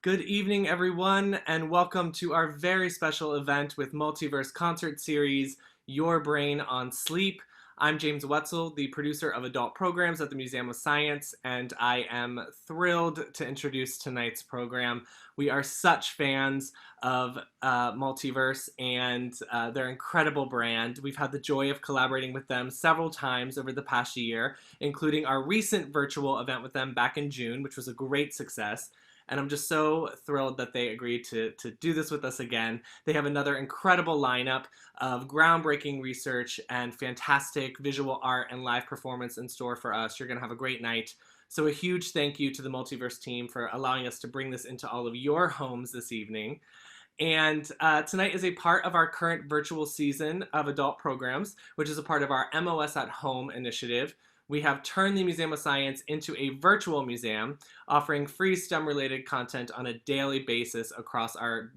Good evening, everyone, and welcome to our very special event with Multiverse Concert Series, Your Brain on Sleep. I'm James Wetzel, the producer of adult programs at the Museum of Science, and I am thrilled to introduce tonight's program. We are such fans of Multiverse and their incredible brand. We've had the joy of collaborating with them several times over the past year, including our recent virtual event with them back in June, which was a great success. And I'm just so thrilled that they agreed to do this with us again. They have another incredible lineup of groundbreaking research and fantastic visual art and live performance in store for us. You're gonna have a great night. So a huge thank you to the Multiverse team for allowing us to bring this into all of your homes this evening. And tonight is a part of our current virtual season of adult programs, which is a part of our MOS at Home initiative. We have turned the Museum of Science into a virtual museum, offering free STEM-related content on a daily basis across our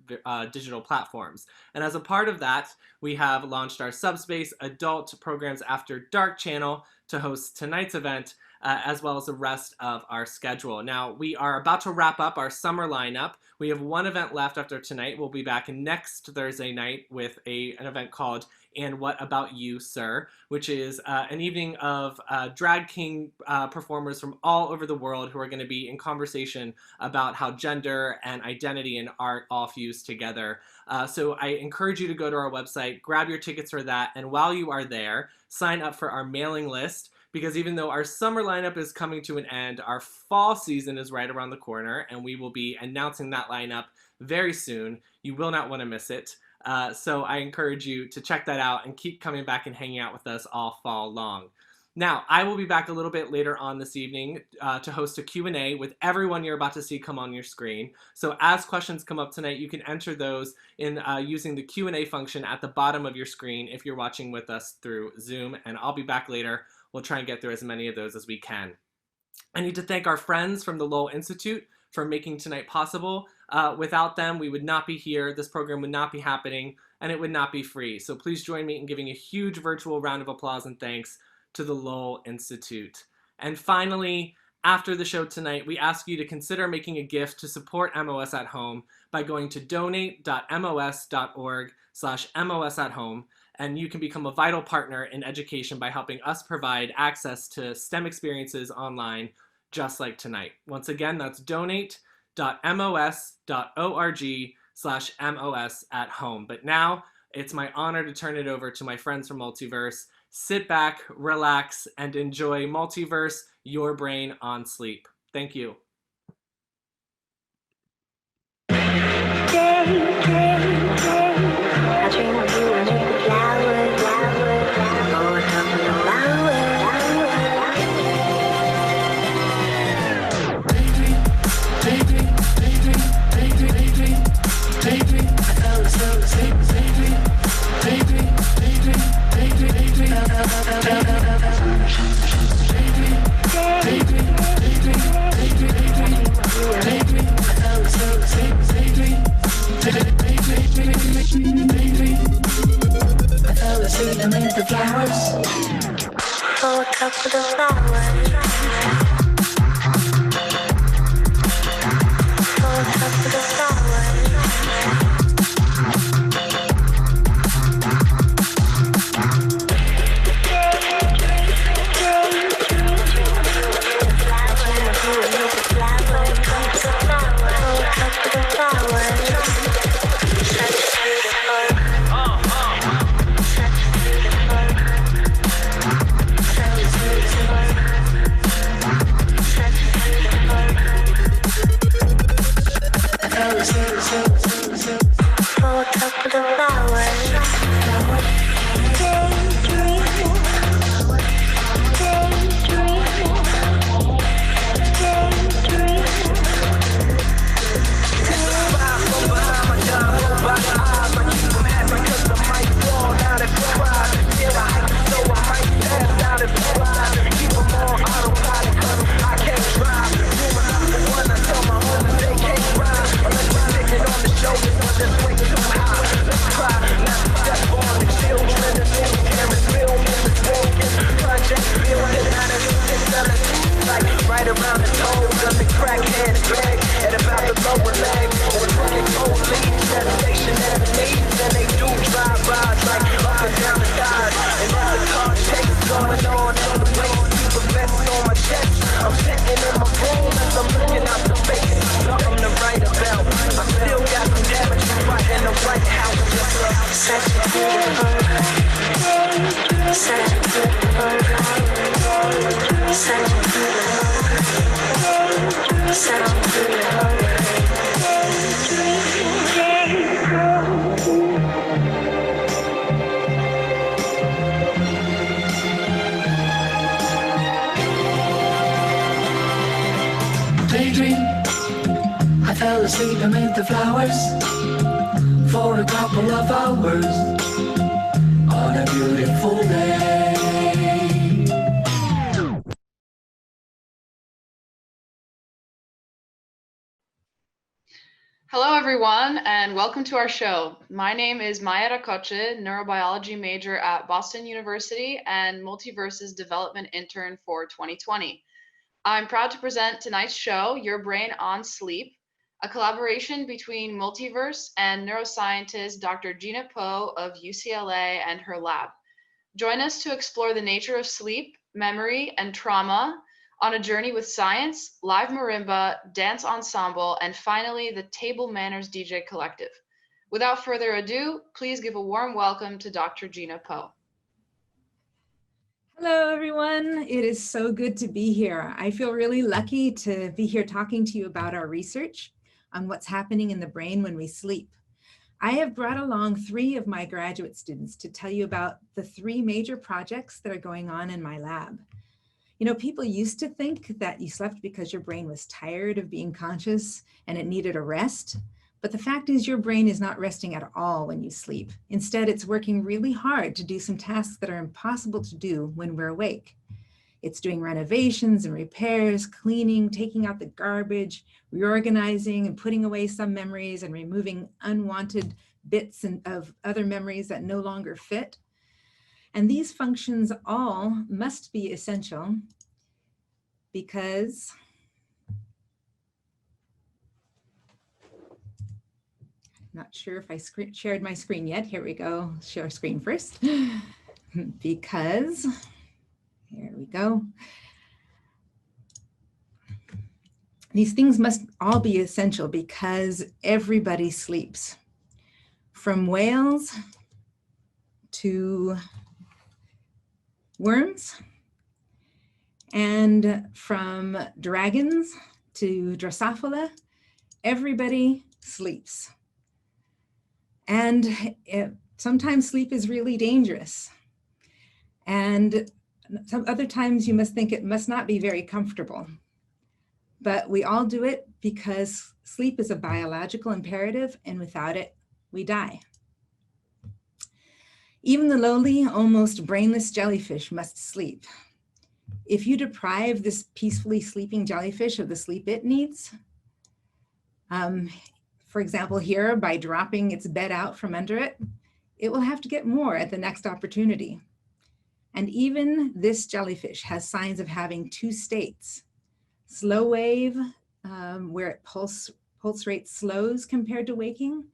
digital platforms. And as a part of that, we have launched our Subspace Adult Programs After Dark channel to host tonight's event, as well as the rest of our schedule. Now, we are about to wrap up our summer lineup. We have one event left after tonight. We'll be back next Thursday night with an event called And What About You, Sir?, which is an evening of drag king performers from all over the world who are going to be in conversation about how gender and identity and art all fuse together. So I encourage you to go to our website, grab your tickets for that, and while you are there, sign up for our mailing list, because even though our summer lineup is coming to an end, our fall season is right around the corner, and we will be announcing that lineup very soon. You will not want to miss it. So I encourage you to check that out and keep coming back and hanging out with us all fall long. Now, I will be back a little bit later on this evening to host a Q&A with everyone you're about to see come on your screen. So as questions come up tonight, you can enter those in using the Q&A function at the bottom of your screen if you're watching with us through Zoom, and I'll be back later. We'll try and get through as many of those as we can. I need to thank our friends from the Lowell Institute for making tonight possible. Without them, we would not be here, this program would not be happening, and it would not be free. So please join me in giving a huge virtual round of applause and thanks to the Lowell Institute. And finally, after the show tonight, we ask you to consider making a gift to support MOS at Home by going to donate.mos.org/MOS at Home. And you can become a vital partner in education by helping us provide access to STEM experiences online, just like tonight. Once again, that's donate.mos.org/MOS at Home. But now, it's my honor to turn it over to my friends from Multiverse. Sit back, relax, and enjoy Multiverse, Your Brain on Sleep. Thank you. I dream of you and the flowers, oh, top of the the flowers, oh, top of the flowers, oh, top of the flowers. On the I fell asleep amid the flowers for a couple of hours on a beautiful day. Hello, everyone, and welcome to our show. My name is Maya Rakoche, neurobiology major at Boston University and Multiverse's development intern for 2020. I'm proud to present tonight's show, Your Brain on Sleep, a collaboration between Multiverse and neuroscientist Dr. Gina Poe of UCLA and her lab. Join us to explore the nature of sleep, memory, and trauma on a journey with science, live marimba, dance ensemble, and finally, the Table Manners DJ Collective. Without further ado, please give a warm welcome to Dr. Gina Poe. Hello, everyone. It is so good to be here. I feel really lucky to be here talking to you about our research on what's happening in the brain when we sleep. I have brought along 3 of my graduate students to tell you about the 3 major projects that are going on in my lab. You know, people used to think that you slept because your brain was tired of being conscious and it needed a rest. But the fact is your brain is not resting at all when you sleep. Instead, it's working really hard to do some tasks that are impossible to do when we're awake. It's doing renovations and repairs, cleaning, taking out the garbage, reorganizing and putting away some memories and removing unwanted bits of other memories that no longer fit. And these functions all must be essential because not sure if I shared my screen yet. Here we go, share screen first. Because, here we go. These things must all be essential because everybody sleeps. From whales to worms, and from dragons to Drosophila, everybody sleeps. And sometimes sleep is really dangerous. And some other times you must think it must not be very comfortable. But we all do it because sleep is a biological imperative, and without it, we die. Even the lowly, almost brainless jellyfish must sleep. If you deprive this peacefully sleeping jellyfish of the sleep it needs, for example, here, by dropping its bed out from under it, it will have to get more at the next opportunity. And even this jellyfish has signs of having 2 states. Slow wave, where it pulse rate slows compared to waking.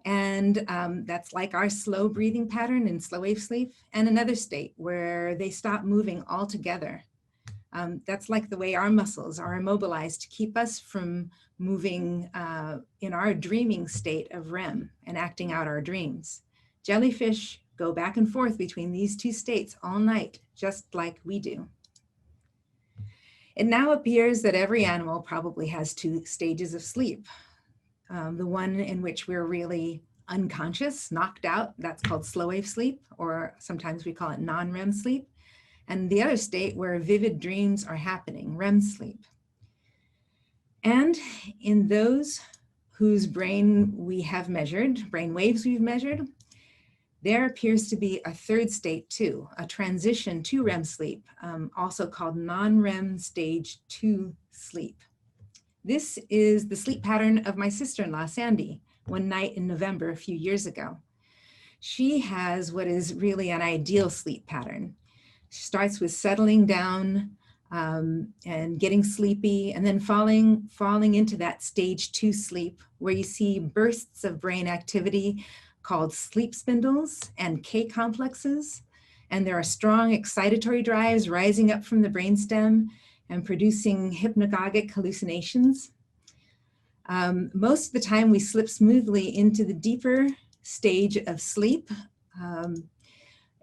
And that's like our slow breathing pattern in slow wave sleep. And another state where they stop moving altogether. That's like the way our muscles are immobilized to keep us from moving in our dreaming state of REM and acting out our dreams. Jellyfish go back and forth between these 2 states all night, just like we do. It now appears that every animal probably has 2 stages of sleep. The one in which we're really unconscious, knocked out, that's called slow wave sleep, or sometimes we call it non-REM sleep. And the other state where vivid dreams are happening, REM sleep. And in those whose brain we have measured, brain waves we've measured, there appears to be a 3rd state too, a transition to REM sleep, also called non-REM stage 2 sleep. This is the sleep pattern of my sister-in-law, Sandy, one night in November a few years ago. She has what is really an ideal sleep pattern. She starts with settling down and getting sleepy, and then falling into that stage 2 sleep, where you see bursts of brain activity called sleep spindles and K complexes. And there are strong excitatory drives rising up from the brainstem and producing hypnagogic hallucinations. Most of the time we slip smoothly into the deeper stage of sleep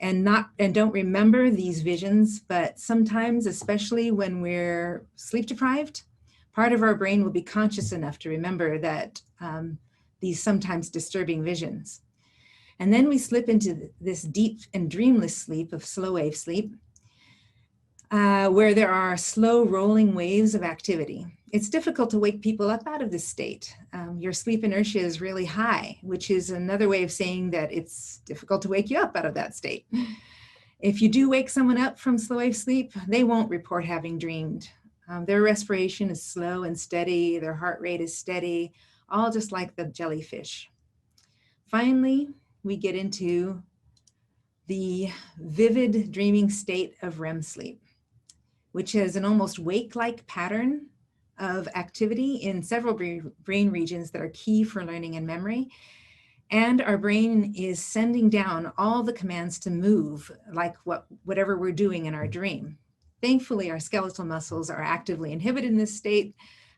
and don't remember these visions, but sometimes, especially when we're sleep deprived, part of our brain will be conscious enough to remember that these sometimes disturbing visions. And then we slip into this deep and dreamless sleep of slow wave sleep, where there are slow rolling waves of activity. It's difficult to wake people up out of this state. Your sleep inertia is really high, which is another way of saying that it's difficult to wake you up out of that state. If you do wake someone up from slow wave sleep, they won't report having dreamed. Their respiration is slow and steady, their heart rate is steady, all just like the jellyfish. Finally, we get into the vivid dreaming state of REM sleep, which is an almost wake-like pattern of activity in several brain regions that are key for learning and memory. And our brain is sending down all the commands to move, like whatever we're doing in our dream. Thankfully, our skeletal muscles are actively inhibited in this state,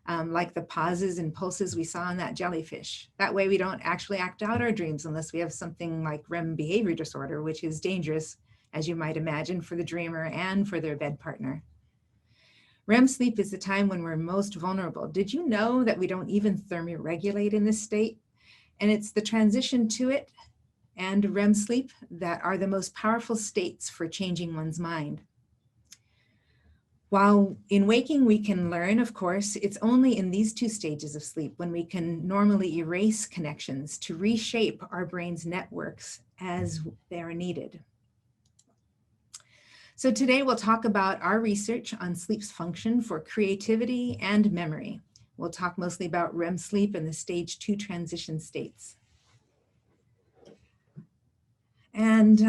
like the pauses and pulses we saw in that jellyfish. That way we don't actually act out our dreams unless we have something like REM behavior disorder, which is dangerous, as you might imagine, for the dreamer and for their bed partner. REM sleep is the time when we're most vulnerable. Did you know that we don't even thermoregulate in this state? And it's the transition to it and REM sleep that are the most powerful states for changing one's mind. While in waking we can learn, of course, it's only in these two stages of sleep when we can normally erase connections to reshape our brain's networks as they are needed. So today we'll talk about our research on sleep's function for creativity and memory. We'll talk mostly about REM sleep and the stage 2 transition states. And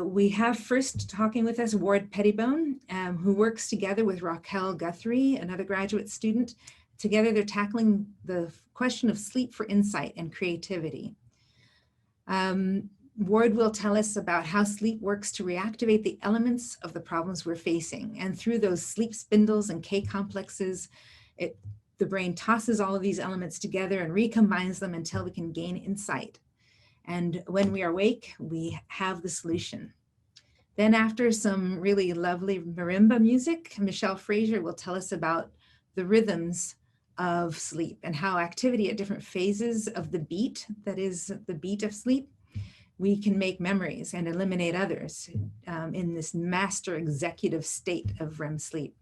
we have first talking with us Ward Pettibone, who works together with Raquel Guthrie, another graduate student. Together they're tackling the question of sleep for insight and creativity. Ward will tell us about how sleep works to reactivate the elements of the problems we're facing. And through those sleep spindles and K complexes, the brain tosses all of these elements together and recombines them until we can gain insight. And when we are awake, we have the solution. Then after some really lovely marimba music, Michelle Frazier will tell us about the rhythms of sleep and how activity at different phases of the beat, that is the beat of sleep, we can make memories and eliminate others in this master executive state of REM sleep.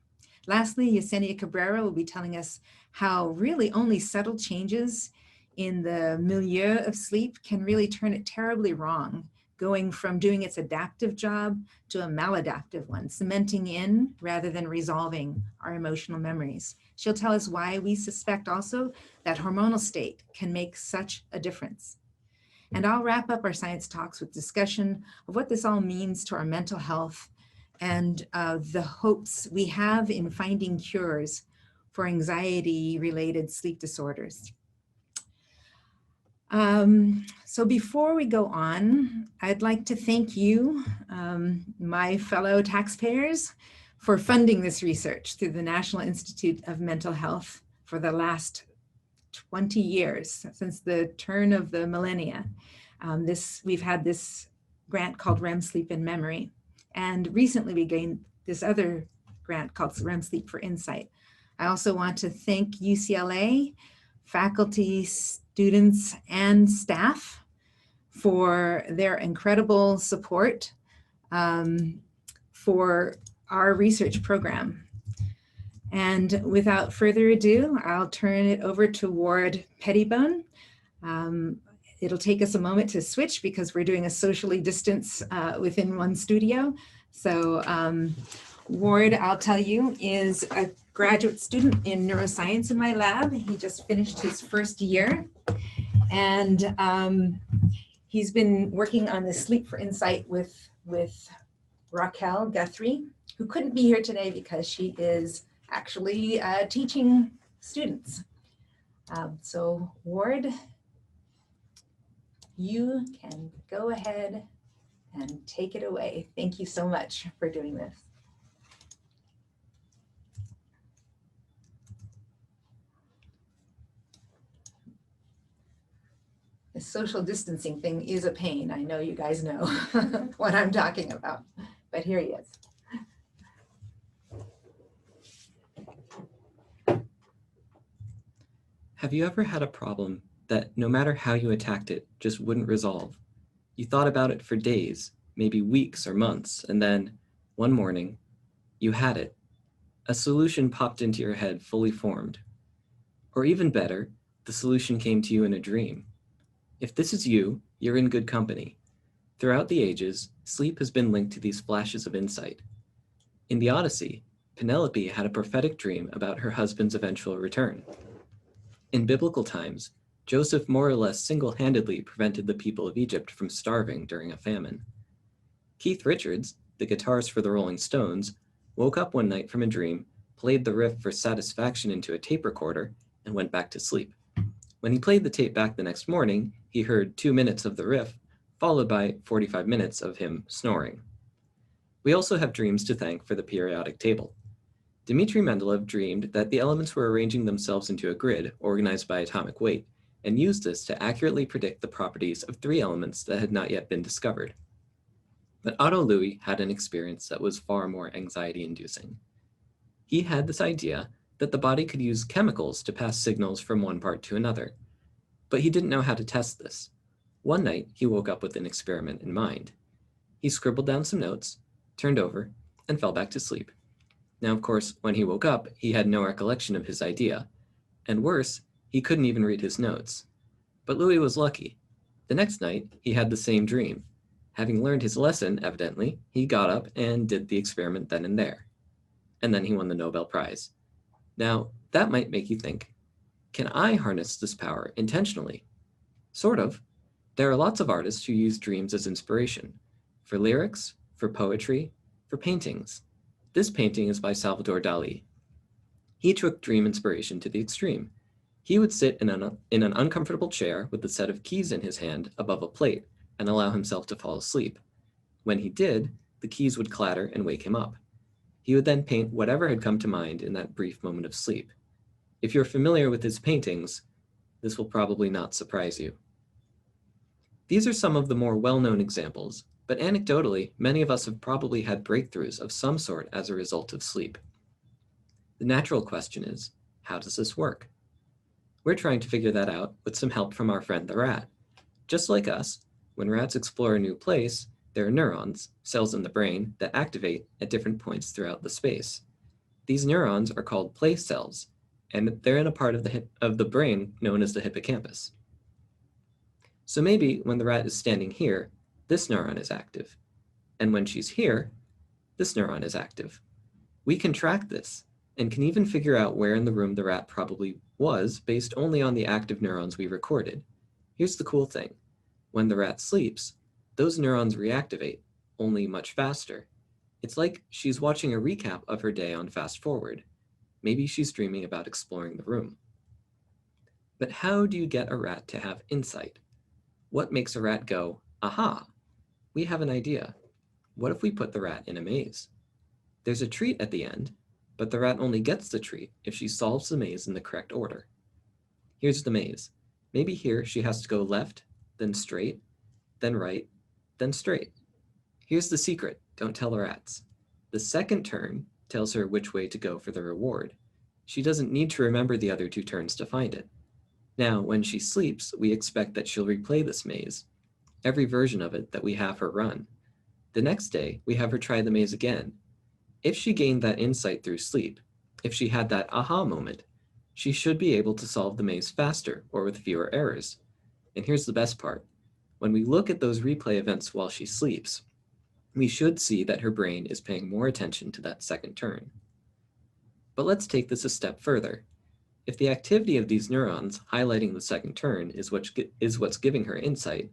Lastly, Yesenia Cabrera will be telling us how really only subtle changes in the milieu of sleep can really turn it terribly wrong, going from doing its adaptive job to a maladaptive one, cementing in rather than resolving our emotional memories. She'll tell us why we suspect also that hormonal state can make such a difference. And I'll wrap up our science talks with discussion of what this all means to our mental health and the hopes we have in finding cures for anxiety-related sleep disorders. So before we go on, I'd like to thank you, my fellow taxpayers, for funding this research through the National Institute of Mental Health for the last 20 years, since the turn of the millennia. We've had this grant called REM Sleep in Memory. And recently we gained this other grant called REM Sleep for Insight. I also want to thank UCLA, faculty, students, and staff for their incredible support for our research program. And without further ado, I'll turn it over to Ward Pettibone. It'll take us a moment to switch because we're doing a socially distance within one studio. So Ward, I'll tell you, is a graduate student in neuroscience in my lab. He just finished his first year. And he's been working on the Sleep for Insight with Raquel Guthrie, who couldn't be here today because she is actually teaching students. So Ward, you can go ahead and take it away. Thank you so much for doing this. The social distancing thing is a pain. I know you guys know what I'm talking about, but here he is. Have you ever had a problem that no matter how you attacked it, just wouldn't resolve? You thought about it for days, maybe weeks or months, and then one morning, you had it. A solution popped into your head fully formed. Or even better, the solution came to you in a dream. If this is you, you're in good company. Throughout the ages, sleep has been linked to these flashes of insight. In the Odyssey, Penelope had a prophetic dream about her husband's eventual return. In biblical times, Joseph more or less single-handedly prevented the people of Egypt from starving during a famine. Keith Richards, the guitarist for the Rolling Stones, woke up one night from a dream, played the riff for satisfaction into a tape recorder, and went back to sleep. When he played the tape back the next morning, he heard 2 minutes of the riff, followed by 45 minutes of him snoring. We also have dreams to thank for the periodic table. Dmitri Mendeleev dreamed that the elements were arranging themselves into a grid organized by atomic weight, and used this to accurately predict the properties of 3 elements that had not yet been discovered. But Otto Loewi had an experience that was far more anxiety-inducing. He had this idea that the body could use chemicals to pass signals from one part to another, but he didn't know how to test this. One night, he woke up with an experiment in mind. He scribbled down some notes, turned over, and fell back to sleep. Now, of course, when he woke up, he had no recollection of his idea, and worse, he couldn't even read his notes. But Loewi was lucky. The next night, he had the same dream. Having learned his lesson, evidently, he got up and did the experiment then and there. And then he won the Nobel Prize. Now, that might make you think, can I harness this power intentionally? Sort of. There are lots of artists who use dreams as inspiration, for lyrics, for poetry, for paintings. This painting is by Salvador Dali. He took dream inspiration to the extreme. He would sit in an uncomfortable chair with a set of keys in his hand above a plate and allow himself to fall asleep. When he did, the keys would clatter and wake him up. He would then paint whatever had come to mind in that brief moment of sleep. If you're familiar with his paintings, this will probably not surprise you. These are some of the more well-known examples, but anecdotally, many of us have probably had breakthroughs of some sort as a result of sleep. The natural question is, how does this work? We're trying to figure that out with some help from our friend the rat. Just like us, when rats explore a new place, there are neurons, cells in the brain, that activate at different points throughout the space. These neurons are called place cells, and they're in a part of the brain known as the hippocampus. So maybe when the rat is standing here, this neuron is active. And when she's here, this neuron is active. We can track this and can even figure out where in the room the rat probably was based only on the active neurons we recorded. Here's the cool thing. When the rat sleeps, those neurons reactivate, only much faster. It's like she's watching a recap of her day on fast forward. Maybe she's dreaming about exploring the room. But how do you get a rat to have insight? What makes a rat go, aha, we have an idea. What if we put the rat in a maze? There's a treat at the end, but the rat only gets the treat if she solves the maze in the correct order. Here's the maze. Maybe here she has to go left, then straight, then right, then straight. Here's the secret, don't tell the rats. The second turn tells her which way to go for the reward. She doesn't need to remember the other 2 turns to find it. Now, when she sleeps, we expect that she'll replay this maze, every version of it that we have her run. The next day, we have her try the maze again. If she gained that insight through sleep, if she had that aha moment, she should be able to solve the maze faster or with fewer errors. And here's the best part. When we look at those replay events while she sleeps, we should see that her brain is paying more attention to that second turn. But let's take this a step further. If the activity of these neurons highlighting the second turn is what's giving her insight,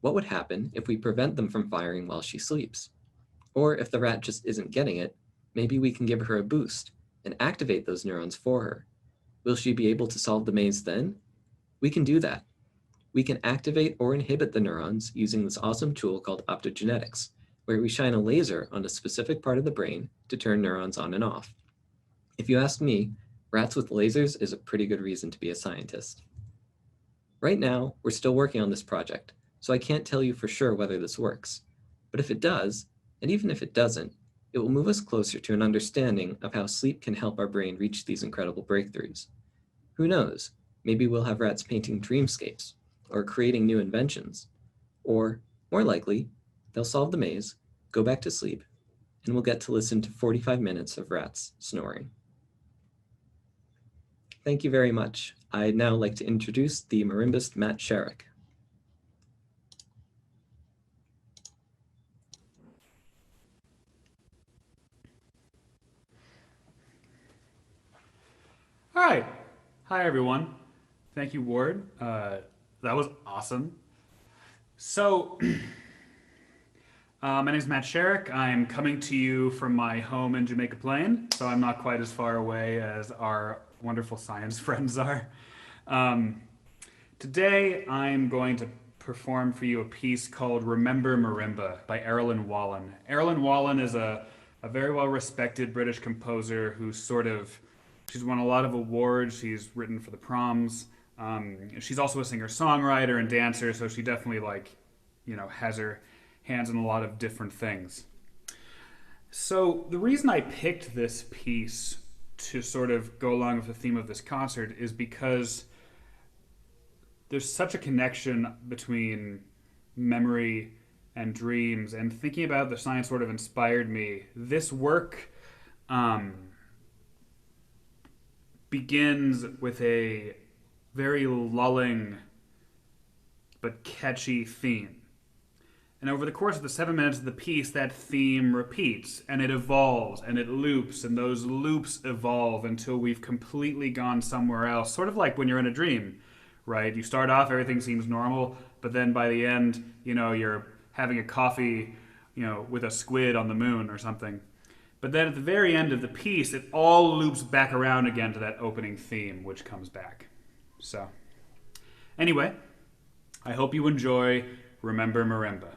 what would happen if we prevent them from firing while she sleeps? Or if the rat just isn't getting it, maybe we can give her a boost and activate those neurons for her. Will she be able to solve the maze then? We can do that. We can activate or inhibit the neurons using this awesome tool called optogenetics, where we shine a laser on a specific part of the brain to turn neurons on and off. If you ask me, rats with lasers is a pretty good reason to be a scientist. Right now, we're still working on this project, so I can't tell you for sure whether this works. But if it does, and even if it doesn't, it will move us closer to an understanding of how sleep can help our brain reach these incredible breakthroughs. Who knows, maybe we'll have rats painting dreamscapes, or creating new inventions. Or, more likely, they'll solve the maze, go back to sleep, and we'll get to listen to 45 minutes of rats snoring. Thank you very much. I'd now like to introduce the marimbist Matt Sherrick. All right. Hi, everyone. Thank you, Ward. That was awesome. So, my name is Matt Sherrick. I'm coming to you from my home in Jamaica Plain, so I'm not quite as far away as our wonderful science friends are. Today, I'm going to perform for you a piece called Remember Marimba by Erilyn Wallen. Erilyn Wallen is a very well-respected British composer who's she's won a lot of awards. She's written for the Proms. She's also a singer-songwriter and dancer, so she definitely has her hands in a lot of different things. So the reason I picked this piece to sort of go along with the theme of this concert is because there's such a connection between memory and dreams, and thinking about the science sort of inspired me. This work begins with a very lulling but catchy theme. And over the course of the 7 minutes of the piece, that theme repeats, and it evolves, and it loops, and those loops evolve until we've completely gone somewhere else. Sort of like when you're in a dream, right? You start off, everything seems normal, but then by the end, you're having a coffee, with a squid on the moon or something. But then at the very end of the piece, it all loops back around again to that opening theme, which comes back. So, anyway, I hope you enjoy Remember Marimba.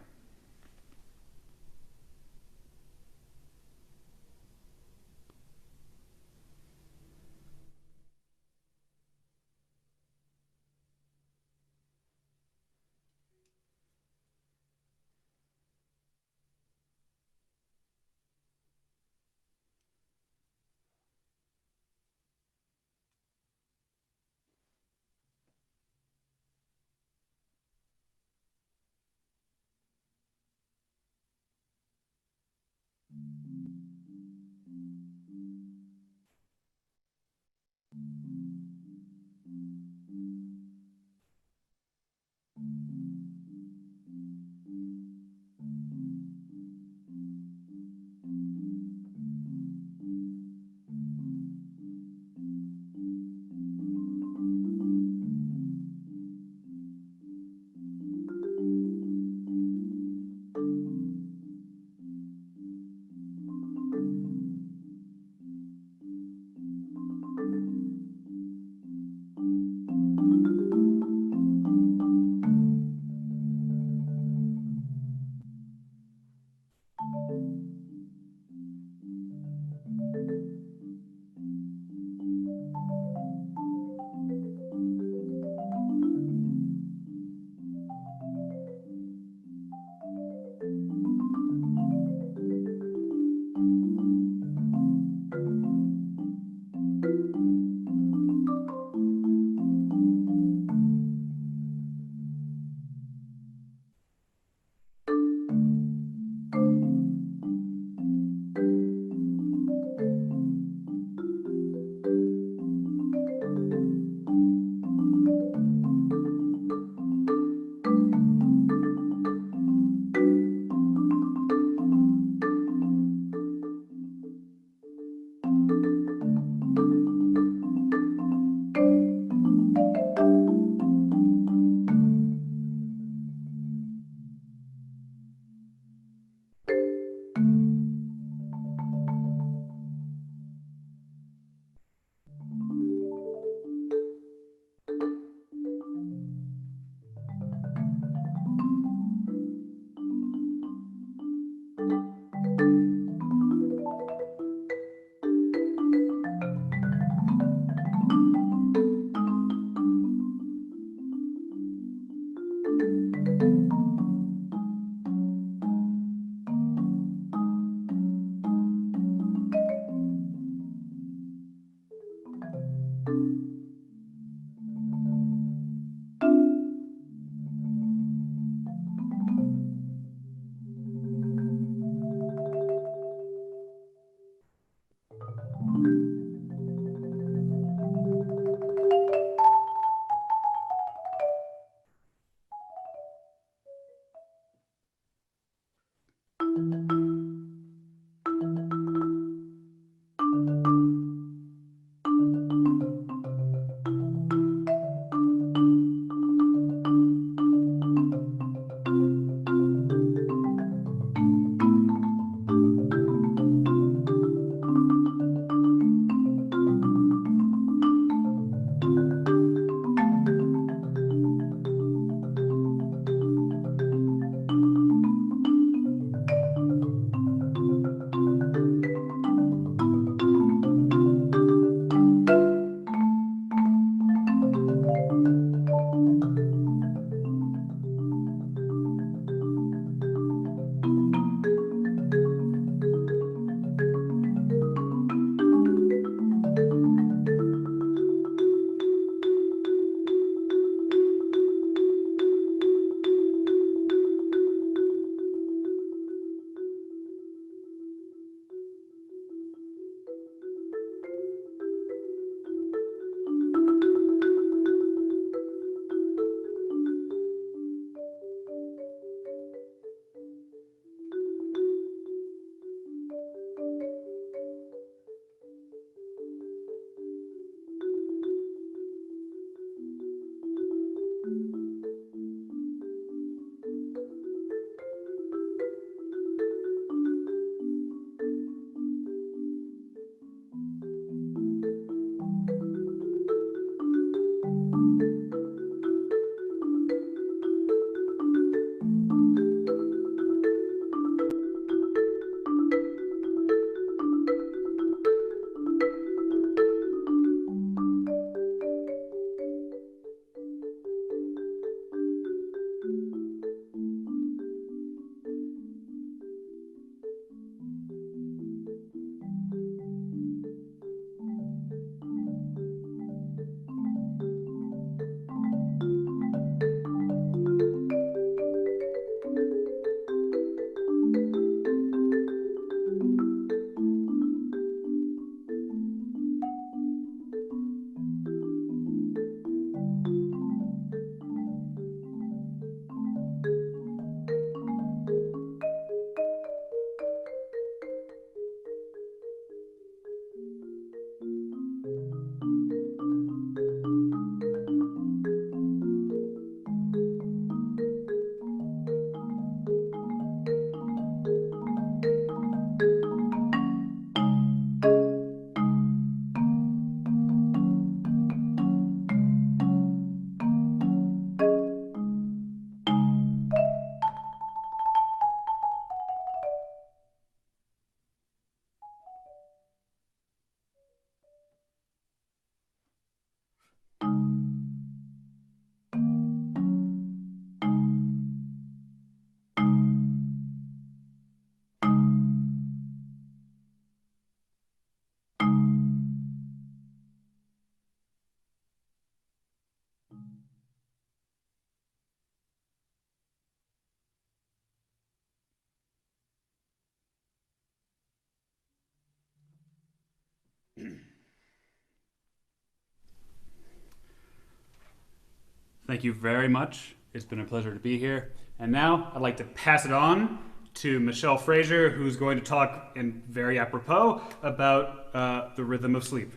Thank you very much. It's been a pleasure to be here. And now I'd like to pass it on to Michelle Fraser, who's going to talk in very apropos about the rhythm of sleep.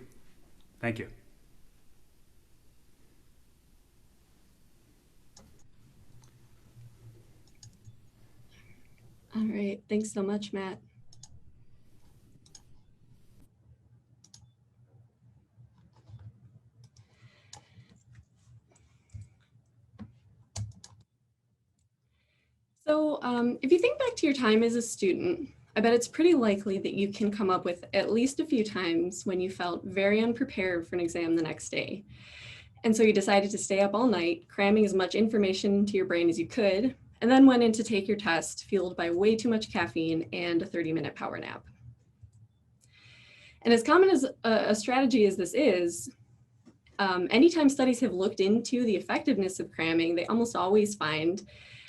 Thank you. All right, thanks so much, Matt. So if you think back to your time as a student, I bet it's pretty likely that you can come up with at least a few times when you felt very unprepared for an exam the next day. And so you decided to stay up all night, cramming as much information into your brain as you could, and then went in to take your test, fueled by way too much caffeine and a 30-minute power nap. And as common as a strategy as this is, anytime studies have looked into the effectiveness of cramming, they almost always find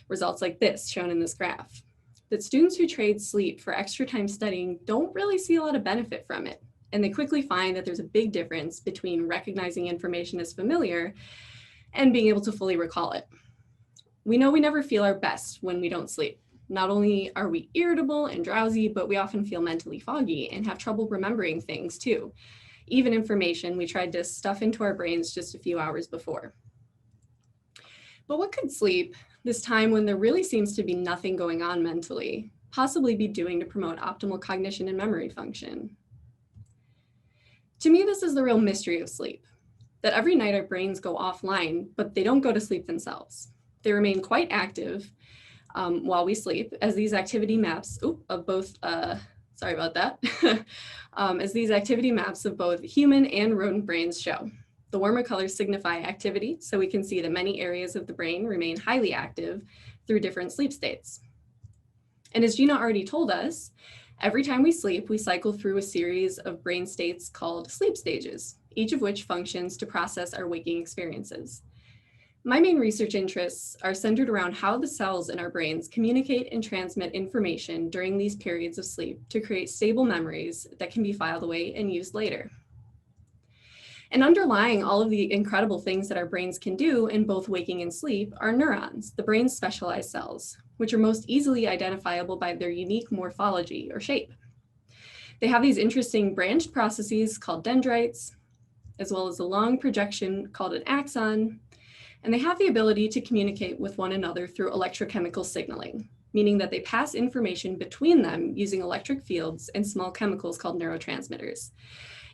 results like this, shown in this graph, that students who trade sleep for extra time studying don't really see a lot of benefit from it. And they quickly find that there's a big difference between recognizing information as familiar and being able to fully recall it. We know we never feel our best when we don't sleep. Not only are we irritable and drowsy, but we often feel mentally foggy and have trouble remembering things too, even information we tried to stuff into our brains just a few hours before. But what could sleep, this time when there really seems to be nothing going on mentally, possibly be doing to promote optimal cognition and memory function? To me, this is the real mystery of sleep, that every night our brains go offline, but they don't go to sleep themselves. They remain quite active while we sleep, as these activity maps of both, as these activity maps of both human and rodent brains show. The warmer colors signify activity, so we can see that many areas of the brain remain highly active through different sleep states. And as Gina already told us, every time we sleep, we cycle through a series of brain states called sleep stages, each of which functions to process our waking experiences. My main research interests are centered around how the cells in our brains communicate and transmit information during these periods of sleep to create stable memories that can be filed away and used later. And underlying all of the incredible things that our brains can do in both waking and sleep are neurons, the brain's specialized cells, which are most easily identifiable by their unique morphology or shape. They have these interesting branched processes called dendrites, as well as a long projection called an axon, and they have the ability to communicate with one another through electrochemical signaling, meaning that they pass information between them using electric fields and small chemicals called neurotransmitters.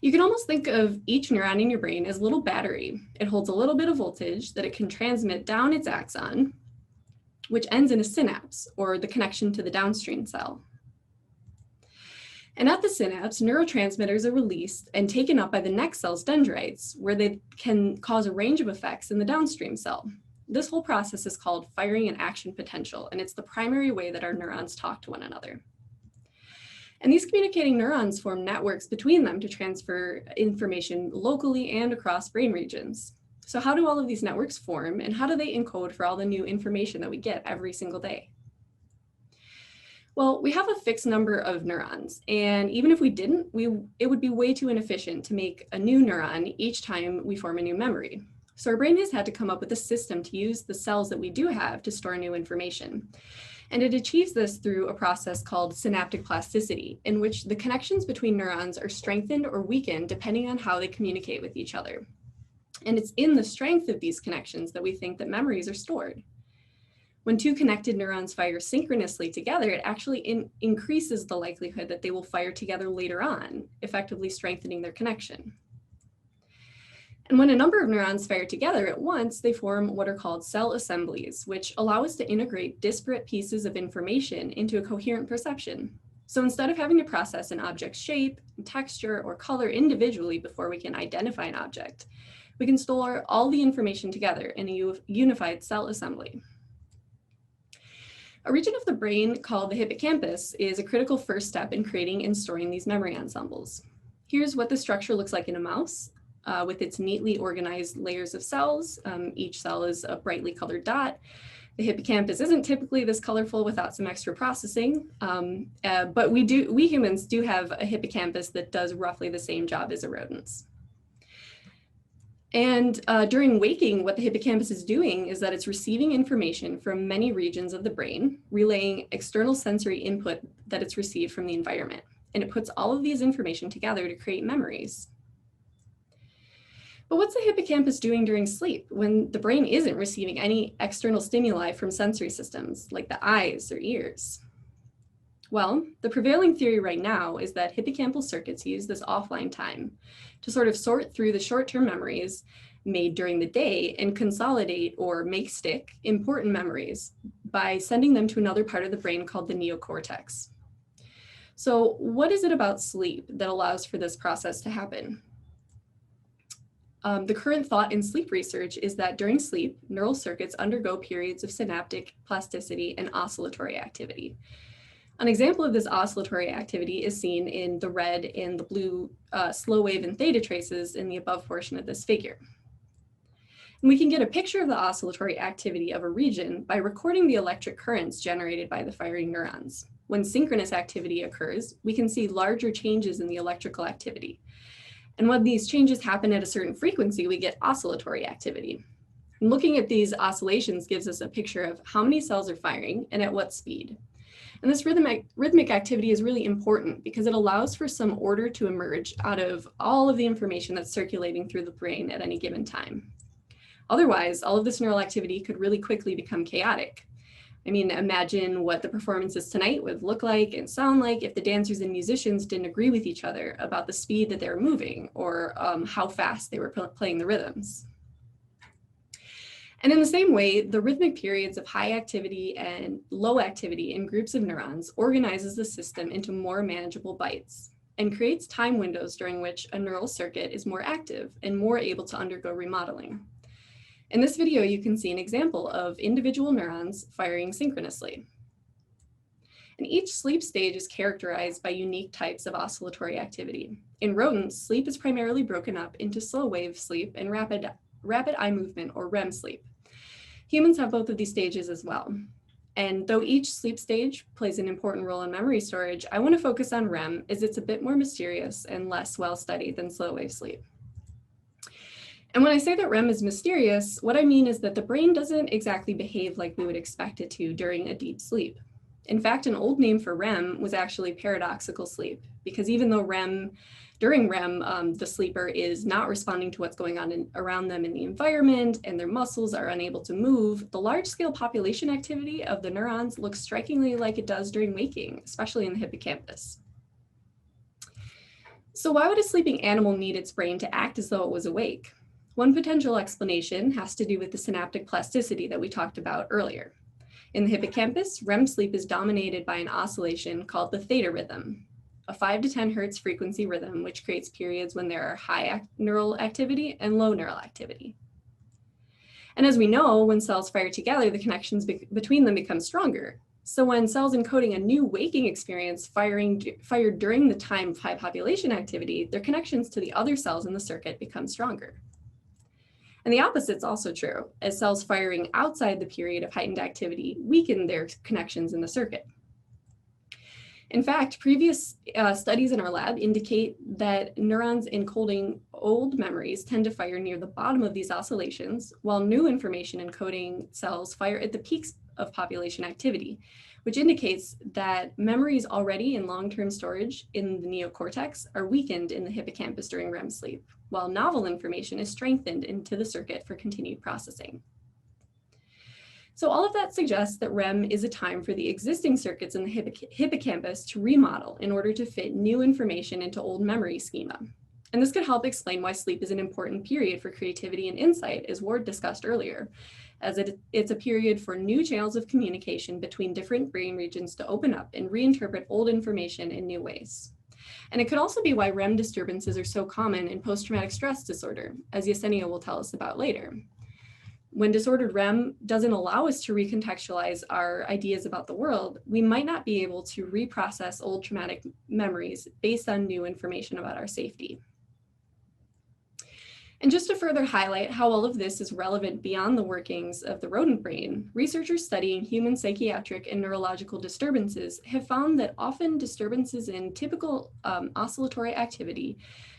You can almost think of each neuron in your brain as a little battery. It holds a little bit of voltage that it can transmit down its axon, which ends in a synapse, or the connection to the downstream cell. And at the synapse, neurotransmitters are released and taken up by the next cell's dendrites, where they can cause a range of effects in the downstream cell. This whole process is called firing and action potential, and it's the primary way that our neurons talk to one another. And these communicating neurons form networks between them to transfer information locally and across brain regions. So how do all of these networks form, and how do they encode for all the new information that we get every single day? Well, we have a fixed number of neurons, and even if we didn't, it would be way too inefficient to make a new neuron each time we form a new memory. So our brain has had to come up with a system to use the cells that we do have to store new information. And it achieves this through a process called synaptic plasticity, in which the connections between neurons are strengthened or weakened depending on how they communicate with each other. And it's in the strength of these connections that we think that memories are stored. When two connected neurons fire synchronously together, it actually increases the likelihood that they will fire together later on, effectively strengthening their connection. And when a number of neurons fire together at once, they form what are called cell assemblies, which allow us to integrate disparate pieces of information into a coherent perception. So instead of having to process an object's shape, texture, or color individually before we can identify an object, we can store all the information together in a unified cell assembly. A region of the brain called the hippocampus is a critical first step in creating and storing these memory ensembles. Here's what the structure looks like in a mouse. With its neatly organized layers of cells. Each cell is a brightly colored dot. The hippocampus isn't typically this colorful without some extra processing, but we humans do have a hippocampus that does roughly the same job as a rodent's. And during waking, what the hippocampus is doing is that it's receiving information from many regions of the brain, relaying external sensory input that it's received from the environment. And it puts all of these information together to create memories. But what's the hippocampus doing during sleep when the brain isn't receiving any external stimuli from sensory systems like the eyes or ears? Well, the prevailing theory right now is that hippocampal circuits use this offline time to sort of sort through the short-term memories made during the day and consolidate or make stick important memories by sending them to another part of the brain called the neocortex. So what is it about sleep that allows for this process to happen? The current thought in sleep research is that during sleep, neural circuits undergo periods of synaptic plasticity and oscillatory activity. An example of this oscillatory activity is seen in the red and the blue slow wave and theta traces in the above portion of this figure. And we can get a picture of the oscillatory activity of a region by recording the electric currents generated by the firing neurons. When synchronous activity occurs, we can see larger changes in the electrical activity. And when these changes happen at a certain frequency, we get oscillatory activity. And looking at these oscillations gives us a picture of how many cells are firing and at what speed. And this rhythmic activity is really important because it allows for some order to emerge out of all of the information that's circulating through the brain at any given time. Otherwise, all of this neural activity could really quickly become chaotic. I mean, imagine what the performances tonight would look like and sound like if the dancers and musicians didn't agree with each other about the speed that they were moving or how fast they were playing the rhythms. And in the same way, the rhythmic periods of high activity and low activity in groups of neurons organizes the system into more manageable bites. and creates time windows during which a neural circuit is more active and more able to undergo remodeling. In this video, you can see an example of individual neurons firing synchronously. And each sleep stage is characterized by unique types of oscillatory activity. In rodents, sleep is primarily broken up into slow wave sleep and rapid eye movement, or REM sleep. Humans have both of these stages as well. And though each sleep stage plays an important role in memory storage, I want to focus on REM as it's a bit more mysterious and less well studied than slow wave sleep. And when I say that REM is mysterious, what I mean is that the brain doesn't exactly behave like we would expect it to during a deep sleep. In fact, an old name for REM was actually paradoxical sleep, because even though during REM, the sleeper is not responding to what's going on around them in the environment and their muscles are unable to move, the large-scale population activity of the neurons looks strikingly like it does during waking, especially in the hippocampus. So why would a sleeping animal need its brain to act as though it was awake? One potential explanation has to do with the synaptic plasticity that we talked about earlier. In the hippocampus, REM sleep is dominated by an oscillation called the theta rhythm, a 5 to 10 hertz frequency rhythm, which creates periods when there are high neural activity and low neural activity. And as we know, when cells fire together, the connections between them become stronger. So when cells encoding a new waking experience fired during the time of high population activity, their connections to the other cells in the circuit become stronger. And the opposite is also true, as cells firing outside the period of heightened activity weaken their connections in the circuit. In fact, previous studies in our lab indicate that neurons encoding old memories tend to fire near the bottom of these oscillations, while new information encoding cells fire at the peaks of population activity, which indicates that memories already in long-term storage in the neocortex are weakened in the hippocampus during REM sleep, while novel information is strengthened into the circuit for continued processing. So all of that suggests that REM is a time for the existing circuits in the hippocampus to remodel in order to fit new information into old memory schema. And this could help explain why sleep is an important period for creativity and insight, as Ward discussed earlier, as it's a period for new channels of communication between different brain regions to open up and reinterpret old information in new ways. And it could also be why REM disturbances are so common in post-traumatic stress disorder, as Yesenia will tell us about later. When disordered REM doesn't allow us to recontextualize our ideas about the world, we might not be able to reprocess old traumatic memories based on new information about our safety. And just to further highlight how all of this is relevant beyond the workings of the rodent brain, researchers studying human psychiatric and neurological disturbances have found that often disturbances in typical oscillatory activity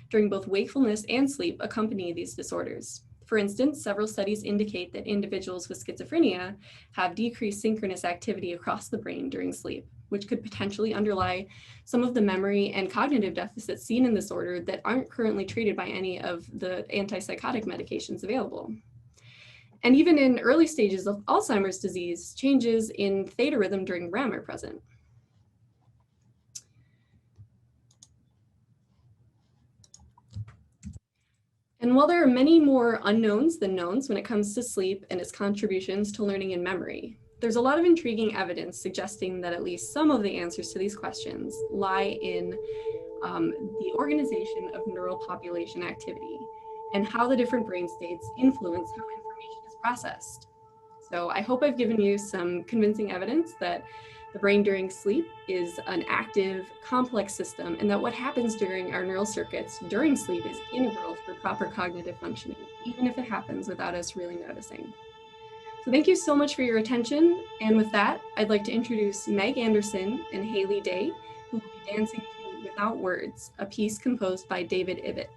during both wakefulness and sleep accompany these disorders. For instance, several studies indicate that individuals with schizophrenia have decreased synchronous activity across the brain during sleep, which could potentially underlie some of the memory and cognitive deficits seen in this disorder that aren't currently treated by any of the antipsychotic medications available. And even in early stages of Alzheimer's disease, changes in theta rhythm during REM are present. And while there are many more unknowns than knowns when it comes to sleep and its contributions to learning and memory, there's a lot of intriguing evidence suggesting that at least some of the answers to these questions lie in the organization of neural population activity and how the different brain states influence how information is processed. So I hope I've given you some convincing evidence that the brain during sleep is an active, complex system, and that what happens during our neural circuits during sleep is integral for proper cognitive functioning, even if it happens without us really noticing. So thank you so much for your attention. And with that, I'd like to introduce Meg Anderson and Haley Day, who will be dancing to Without Words, a piece composed by David Ibbott.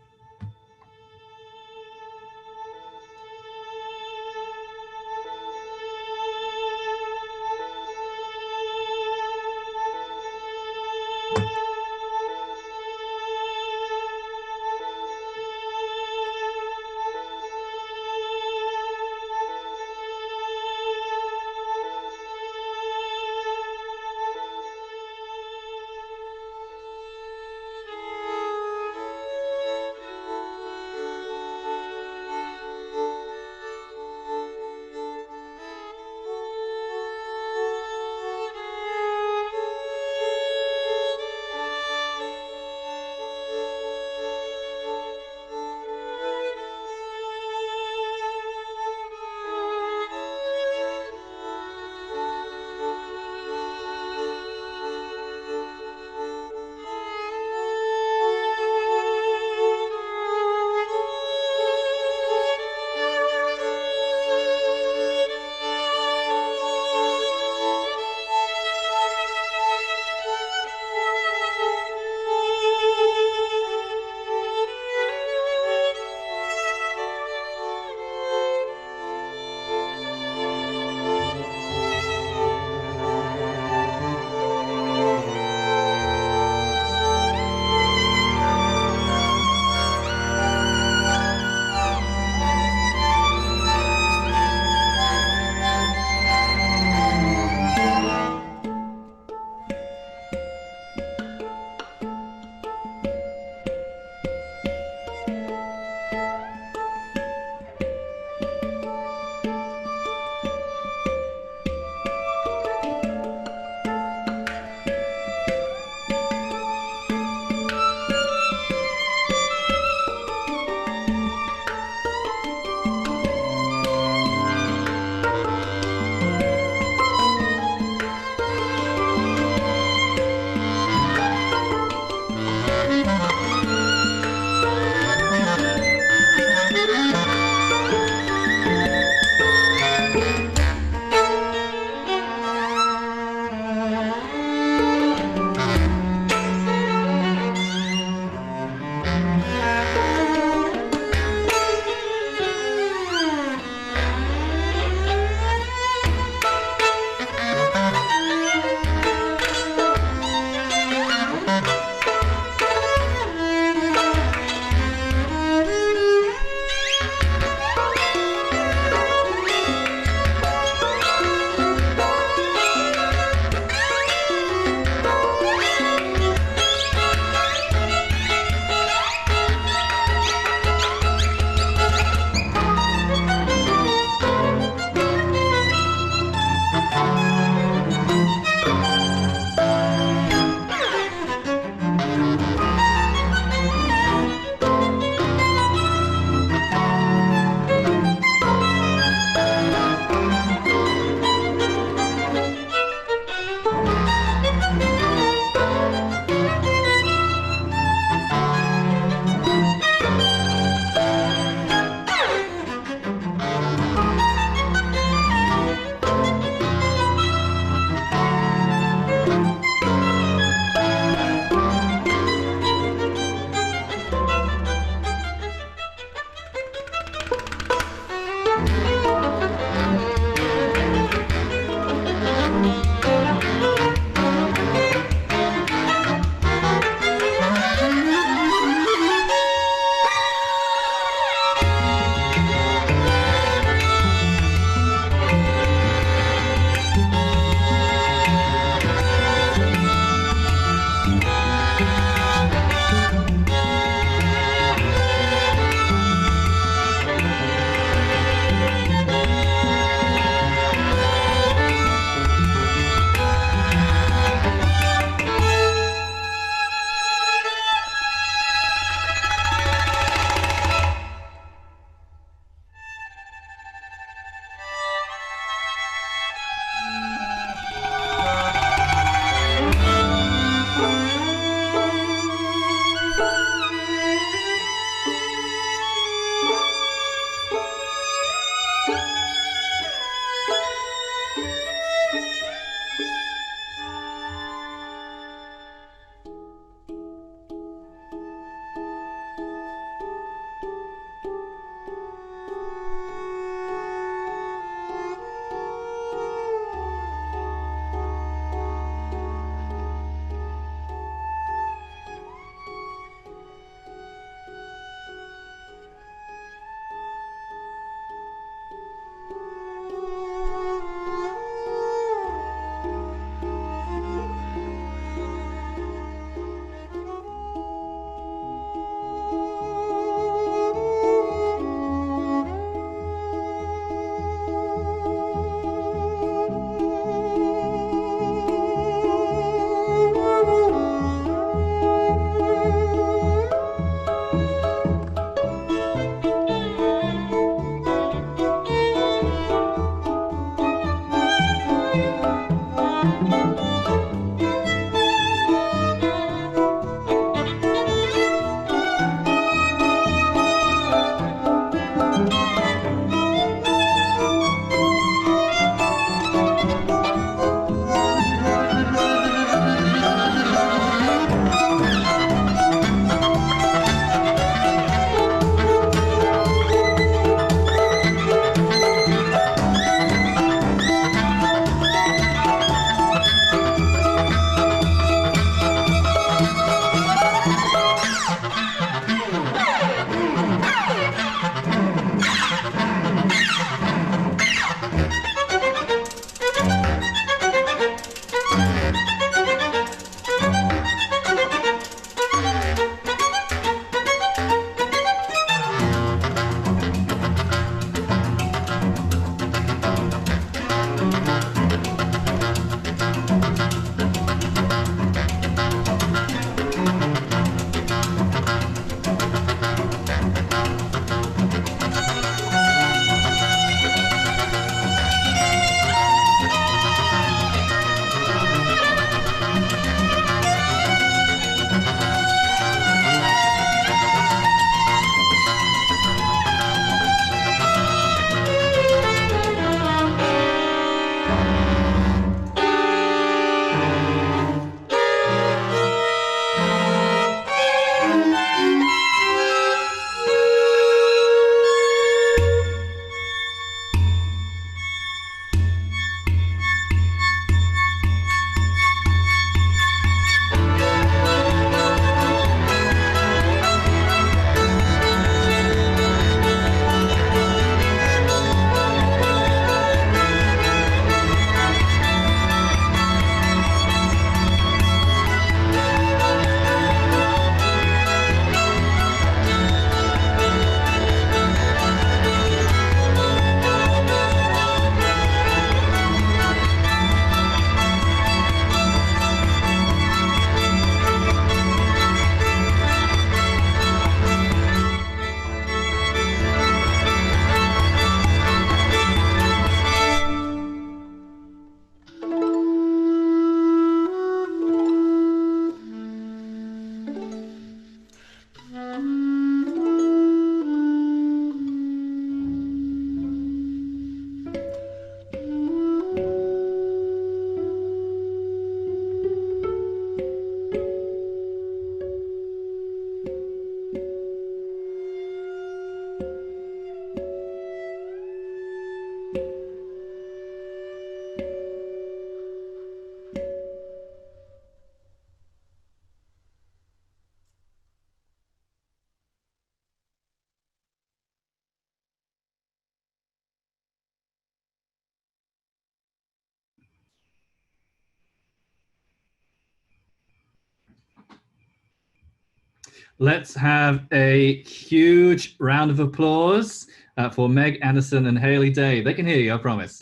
Let's have a huge round of applause for Meg Anderson and Haley Day. They can hear you, I promise.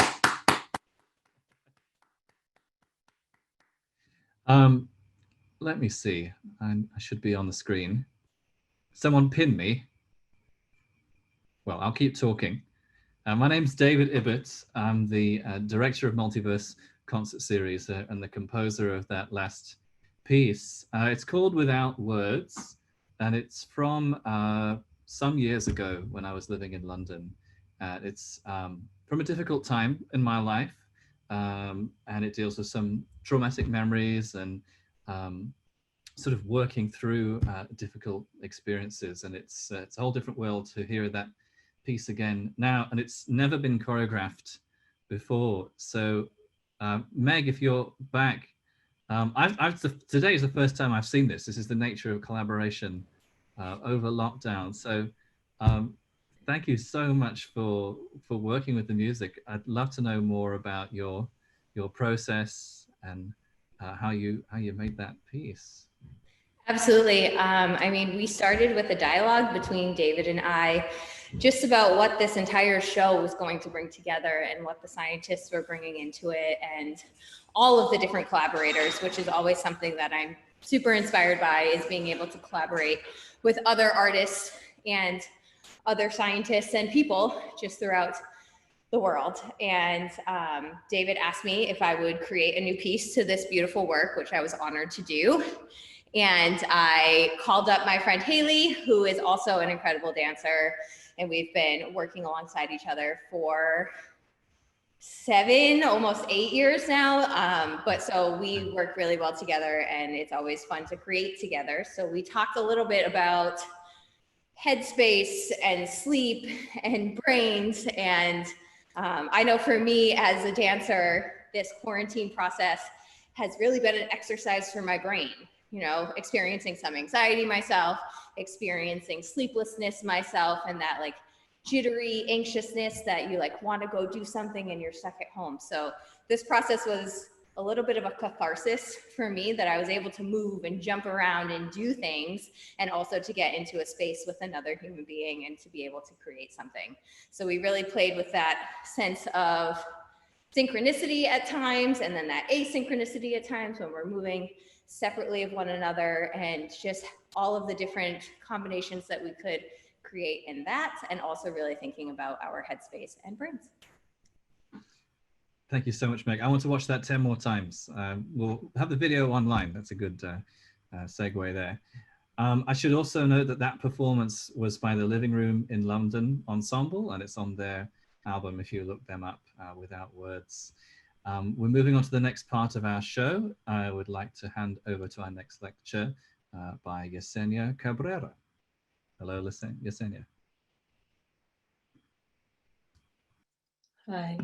Let me see. I should be on the screen. Someone pin me. Well, I'll keep talking. My name's David Ibbott. I'm the director of Multiverse Concert Series and the composer of that last piece. It's called Without Words, and it's from some years ago when I was living in London. It's from a difficult time in my life, and it deals with some traumatic memories and sort of working through difficult experiences. And it's a whole different world to hear that piece again now, and it's never been choreographed before. So Meg, if you're back, today is the first time I've seen this. This is the nature of collaboration over lockdown. So thank you so much for working with the music. I'd love to know more about your process and how you made that piece. Absolutely. I mean, we started with a dialogue between David and I just about what this entire show was going to bring together and what the scientists were bringing into it and all of the different collaborators, which is always something that I'm super inspired by, is being able to collaborate with other artists and other scientists and people just throughout the world. And David asked me if I would create a new piece to this beautiful work, which I was honored to do. And I called up my friend Haley, who is also an incredible dancer. And we've been working alongside each other for 7, almost 8 years now. But so we work really well together, and it's always fun to create together. So we talked a little bit about headspace and sleep and brains. And I know for me as a dancer, this quarantine process has really been an exercise for my brain. You know, experiencing some anxiety myself, experiencing sleeplessness myself, and that like jittery anxiousness that you like want to go do something and you're stuck at home. So this process was a little bit of a catharsis for me, that I was able to move and jump around and do things, and also to get into a space with another human being and to be able to create something. So we really played with that sense of synchronicity at times, and then that asynchronicity at times when we're moving separately of one another, and just all of the different combinations that we could create in that, and also really thinking about our headspace and brains. Thank you so much, Meg. I want to watch that 10 more times. We'll have the video online. That's a good segue there. I should also note that that performance was by the Living Room in London Ensemble, and it's on their album if you look them up, Without Words. We're moving on to the next part of our show. I would like to hand over to our next lecture by Yesenia Cabrera. Hello, Yesenia. Hi.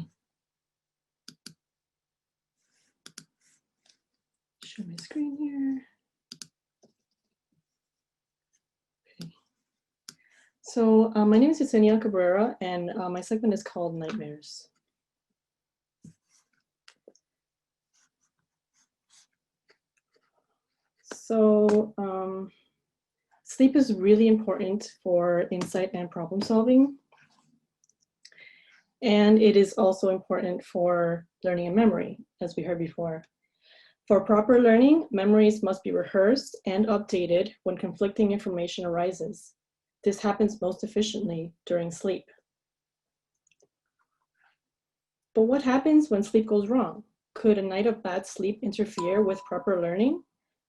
Show my screen here. Okay. So my name is Yesenia Cabrera, and my segment is called Nightmares. So sleep is really important for insight and problem solving. And it is also important for learning and memory, as we heard before. For proper learning, memories must be rehearsed and updated when conflicting information arises. This happens most efficiently during sleep. But what happens when sleep goes wrong? Could a night of bad sleep interfere with proper learning?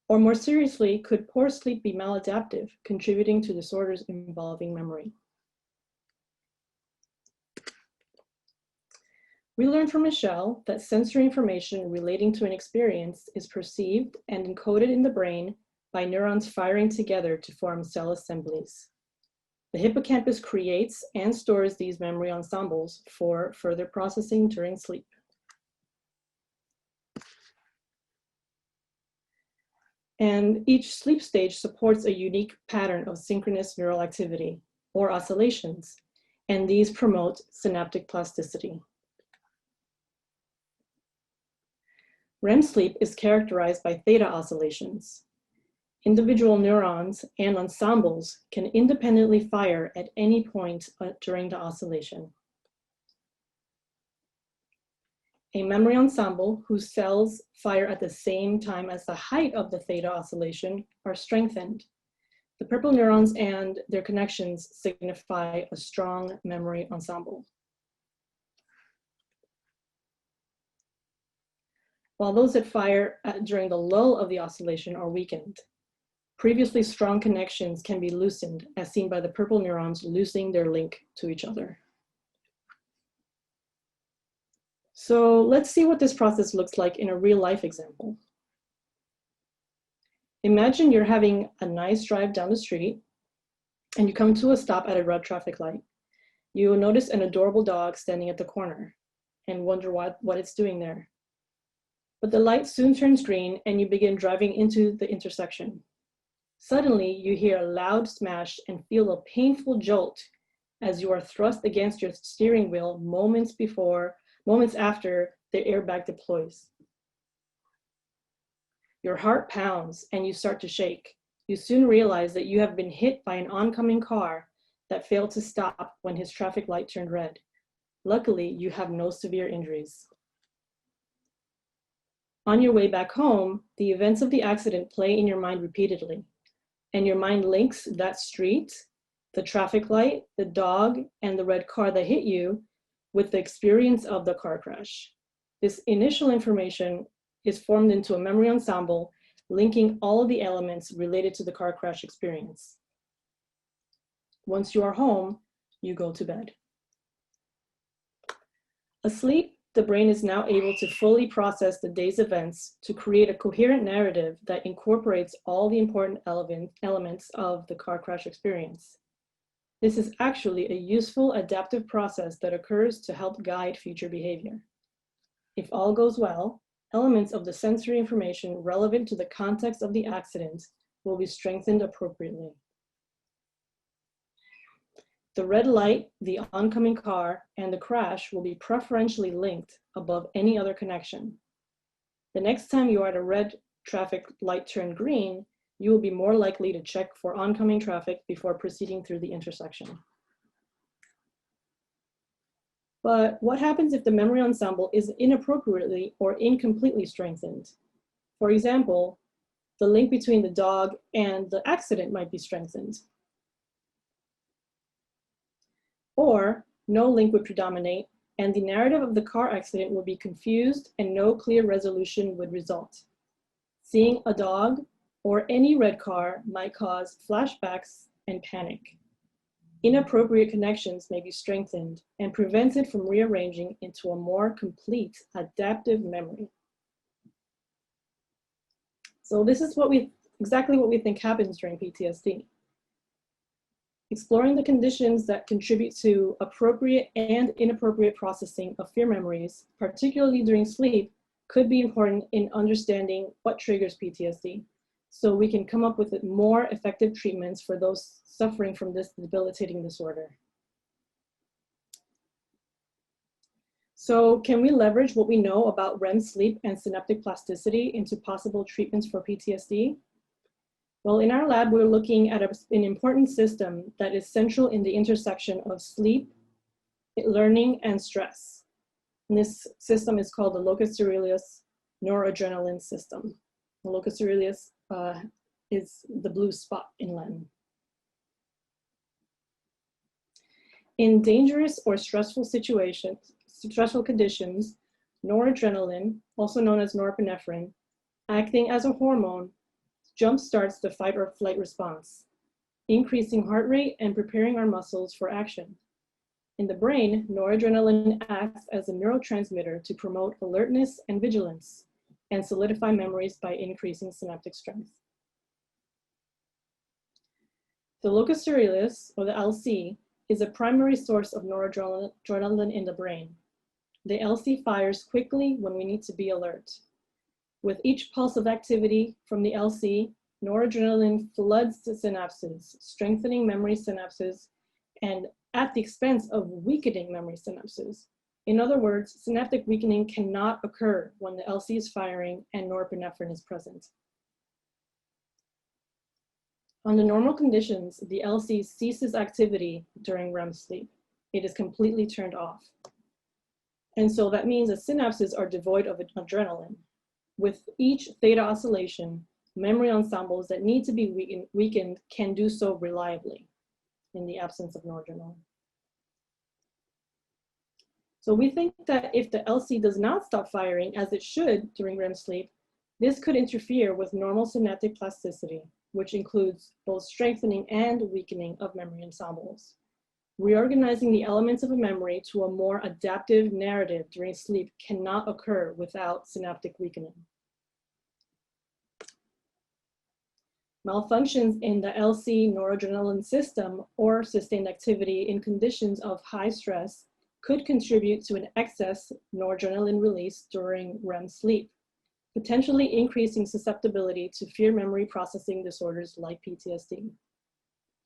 Or more seriously, could poor sleep be maladaptive, contributing to disorders involving memory? We learned from Michelle that sensory information relating to an experience is perceived and encoded in the brain by neurons firing together to form cell assemblies. The hippocampus creates and stores these memory ensembles for further processing during sleep. And each sleep stage supports a unique pattern of synchronous neural activity, or oscillations, and these promote synaptic plasticity. REM sleep is characterized by theta oscillations. Individual neurons and ensembles can independently fire at any point during the oscillation. A memory ensemble whose cells fire at the same time as the height of the theta oscillation are strengthened. The purple neurons and their connections signify a strong memory ensemble. While those that fire during the lull of the oscillation are weakened. Previously strong connections can be loosened, as seen by the purple neurons loosening their link to each other. So let's see what this process looks like in a real life example. Imagine you're having a nice drive down the street and you come to a stop at a red traffic light. You will notice an adorable dog standing at the corner and wonder what it's doing there. But the light soon turns green and you begin driving into the intersection. Suddenly, you hear a loud smash and feel a painful jolt as you are thrust against your steering wheel moments after the airbag deploys. Your heart pounds and you start to shake. You soon realize that you have been hit by an oncoming car that failed to stop when his traffic light turned red. Luckily, you have no severe injuries. On your way back home, the events of the accident play in your mind repeatedly. And your mind links that street, the traffic light, the dog, and the red car that hit you with the experience of the car crash. This initial information is formed into a memory ensemble, linking all of the elements related to the car crash experience. Once you are home, you go to bed. Asleep, the brain is now able to fully process the day's events to create a coherent narrative that incorporates all the important elements of the car crash experience. This is actually a useful adaptive process that occurs to help guide future behavior. If all goes well, elements of the sensory information relevant to the context of the accident will be strengthened appropriately. The red light, the oncoming car, and the crash will be preferentially linked above any other connection. The next time you are at a red traffic light turned green, you will be more likely to check for oncoming traffic before proceeding through the intersection. But what happens if the memory ensemble is inappropriately or incompletely strengthened? For example, the link between the dog and the accident might be strengthened. Or no link would predominate and the narrative of the car accident would be confused and no clear resolution would result. Seeing a dog or any red car might cause flashbacks and panic. Inappropriate connections may be strengthened and prevented from rearranging into a more complete adaptive memory. So this is exactly what we think happens during PTSD. Exploring the conditions that contribute to appropriate and inappropriate processing of fear memories, particularly during sleep, could be important in understanding what triggers PTSD, so we can come up with more effective treatments for those suffering from this debilitating disorder. So can we leverage what we know about REM sleep and synaptic plasticity into possible treatments for PTSD? Well, in our lab, we're looking at an important system that is central in the intersection of sleep, learning, and stress. And this system is called the locus coeruleus noradrenaline system. The locus coeruleus is the blue spot in Latin. In dangerous or stressful conditions, noradrenaline, also known as norepinephrine, acting as a hormone, jumpstarts the fight or flight response, increasing heart rate and preparing our muscles for action. In the brain, noradrenaline acts as a neurotransmitter to promote alertness and vigilance and solidify memories by increasing synaptic strength. The locus coeruleus, or the LC, is a primary source of noradrenaline in the brain. The LC fires quickly when we need to be alert. With each pulse of activity from the LC, noradrenaline floods the synapses, strengthening memory synapses and at the expense of weakening memory synapses. In other words, synaptic weakening cannot occur when the LC is firing and norepinephrine is present. Under normal conditions, the LC ceases activity during REM sleep. It is completely turned off. And so that means that synapses are devoid of adrenaline. With each theta oscillation, memory ensembles that need to be weakened can do so reliably in the absence of noradrenaline. So we think that if the LC does not stop firing as it should during REM sleep, this could interfere with normal synaptic plasticity, which includes both strengthening and weakening of memory ensembles. Reorganizing the elements of a memory to a more adaptive narrative during sleep cannot occur without synaptic weakening. Malfunctions in the LC noradrenaline system or sustained activity in conditions of high stress could contribute to an excess noradrenaline release during REM sleep, potentially increasing susceptibility to fear memory processing disorders like PTSD.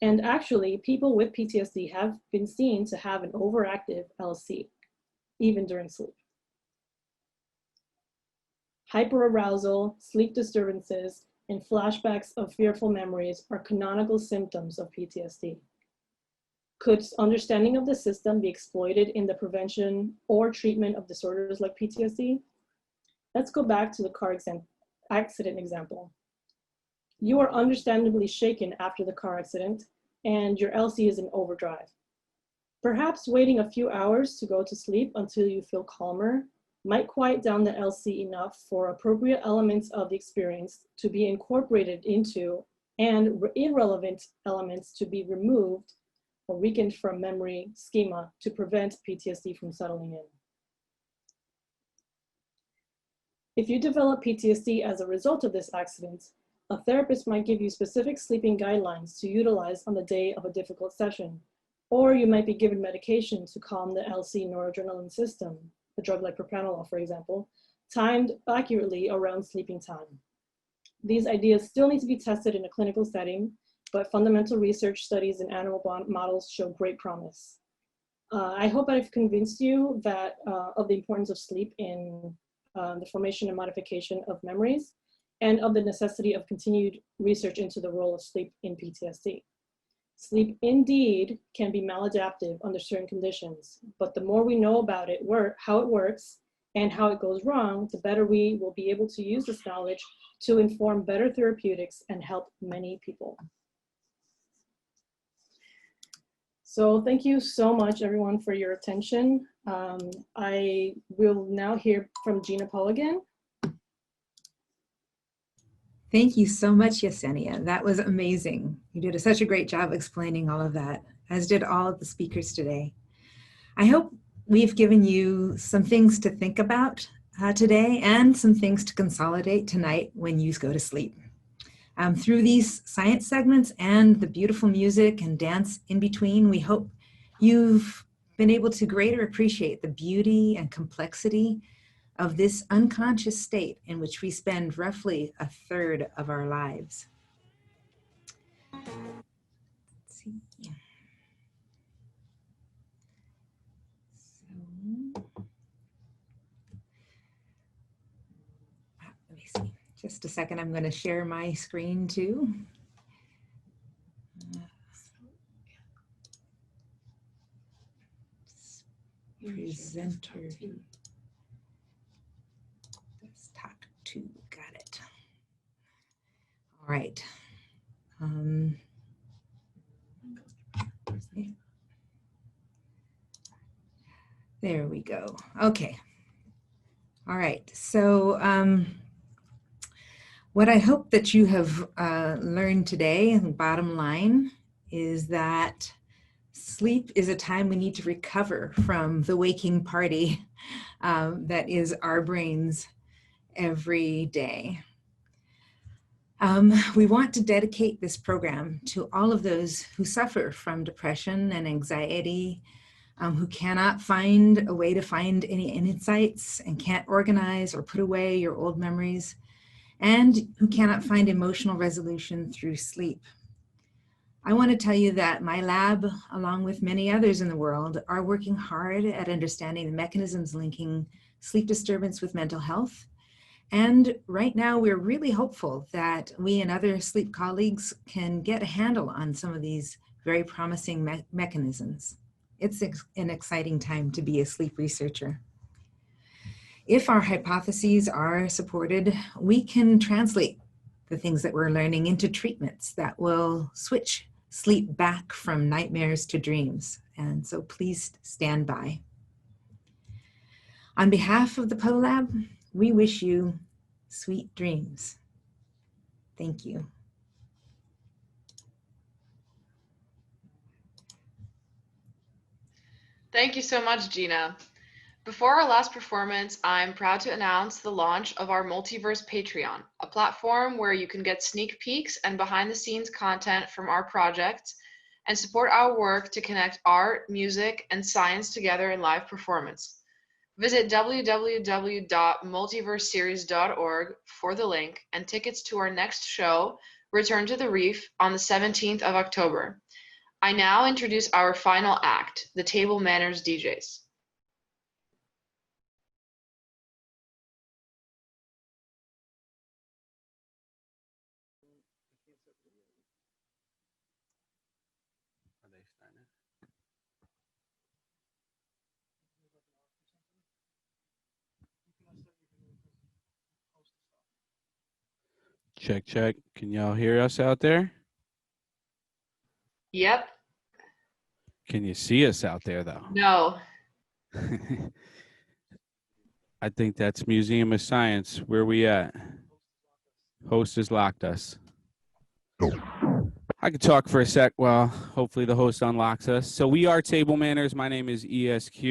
And actually, people with PTSD have been seen to have an overactive LC, even during sleep. Hyperarousal, sleep disturbances, and flashbacks of fearful memories are canonical symptoms of PTSD. Could understanding of the system be exploited in the prevention or treatment of disorders like PTSD? Let's go back to the car accident example. You are understandably shaken after the car accident, and your LC is in overdrive. Perhaps waiting a few hours to go to sleep until you feel calmer might quiet down the LC enough for appropriate elements of the experience to be incorporated into and irrelevant elements to be removed or weakened from memory schema to prevent PTSD from settling in. If you develop PTSD as a result of this accident, a therapist might give you specific sleeping guidelines to utilize on the day of a difficult session, or you might be given medication to calm the LC noradrenaline system, a drug like propranolol, for example, timed accurately around sleeping time. These ideas still need to be tested in a clinical setting, but fundamental research studies in animal models show great promise. I hope I've convinced you that of the importance of sleep in the formation and modification of memories, and of the necessity of continued research into the role of sleep in PTSD. Sleep indeed can be maladaptive under certain conditions, but the more we know about it, how it works, and how it goes wrong, the better we will be able to use this knowledge to inform better therapeutics and help many people. So thank you so much, everyone, for your attention. I will now hear from Gina Pollagan. Thank you so much, Yesenia. That was amazing. You did such a great job explaining all of that, as did all of the speakers today. I hope we've given you some things to think about today and some things to consolidate tonight when you go to sleep. Through these science segments and the beautiful music and dance in between, we hope you've been able to greater appreciate the beauty and complexity of this unconscious state in which we spend roughly a third of our lives. Let's see. Let me see. Just a second, I'm going to share my screen too. Presenter. Desktop 2, got it. All right. There we go. Okay. All right. So what I hope that you have learned today, the bottom line, is that sleep is a time we need to recover from the waking party that is our brains every day. We want to dedicate this program to all of those who suffer from depression and anxiety, who cannot find a way to find any insights and can't organize or put away your old memories, and who cannot find emotional resolution through sleep. I want to tell you that my lab, along with many others in the world, are working hard at understanding the mechanisms linking sleep disturbance with mental health, And right now, we're really hopeful that we and other sleep colleagues can get a handle on some of these very promising mechanisms. It's an exciting time to be a sleep researcher. If our hypotheses are supported, we can translate the things that we're learning into treatments that will switch sleep back from nightmares to dreams. And so please stand by. On behalf of the PoLab, we wish you sweet dreams. Thank you. Thank you so much, Gina. Before our last performance, I'm proud to announce the launch of our Multiverse Patreon, a platform where you can get sneak peeks and behind-the-scenes content from our projects and support our work to connect art, music, and science together in live performance. Visit www.multiverseseries.org for the link and tickets to our next show, Return to the Reef, on the 17th of October. I now introduce our final act, the Table Manners DJs. Check, check. Can y'all hear us out there? Yep. Can you see us out there, though? No. I think that's Museum of Science. Where we at? Host has locked us. I could talk for a sec while hopefully the host unlocks us. So we are Table Manners. My name is ESQ.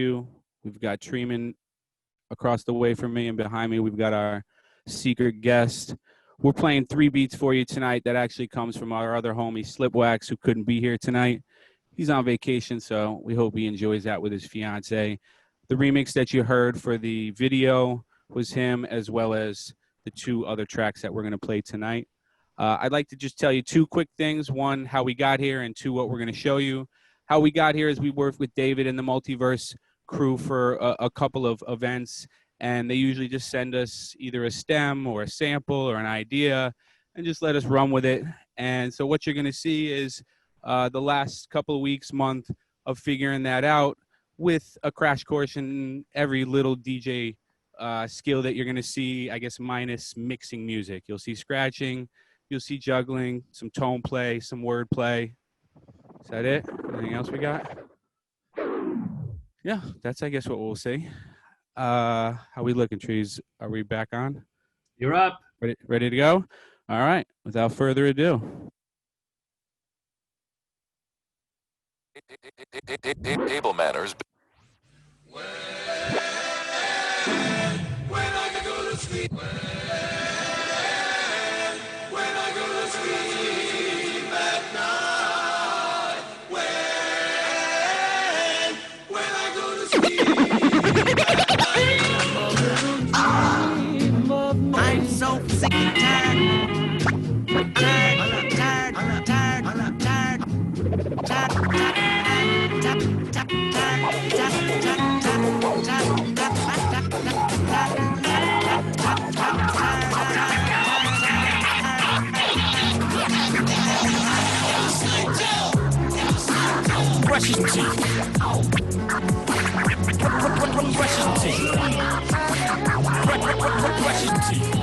We've got Treeman across the way from me, and behind me we've got our secret guest. We're playing 3 beats for you tonight. That actually comes from our other homie, Slipwax, who couldn't be here tonight. He's on vacation, so we hope he enjoys that with his fiance. The remix that you heard for the video was him, as well as the 2 other tracks that we're going to play tonight. I'd like to just tell you 2 quick things. 1, how we got here, and 2, what we're going to show you. How we got here is we worked with David and the Multiverse crew for a couple of events, and they usually just send us either a stem or a sample or an idea and just let us run with it. And so what you're going to see is the last couple of weeks, month of figuring that out with a crash course in every little DJ skill that you're going to see, I guess, minus mixing music. You'll see scratching, you'll see juggling, some tone play, some word play. Is that it? Anything else we got? Yeah, that's, I guess, what we'll see. How we looking, Trees? Are we back on? You're up. Ready to go? All right. Without further ado. Table Manners. When I go to sleep, when I go to sleep at night, when I go to sleep at night, I'm so sick and tired. Brush his teeth. Brush his teeth. Brush his teeth.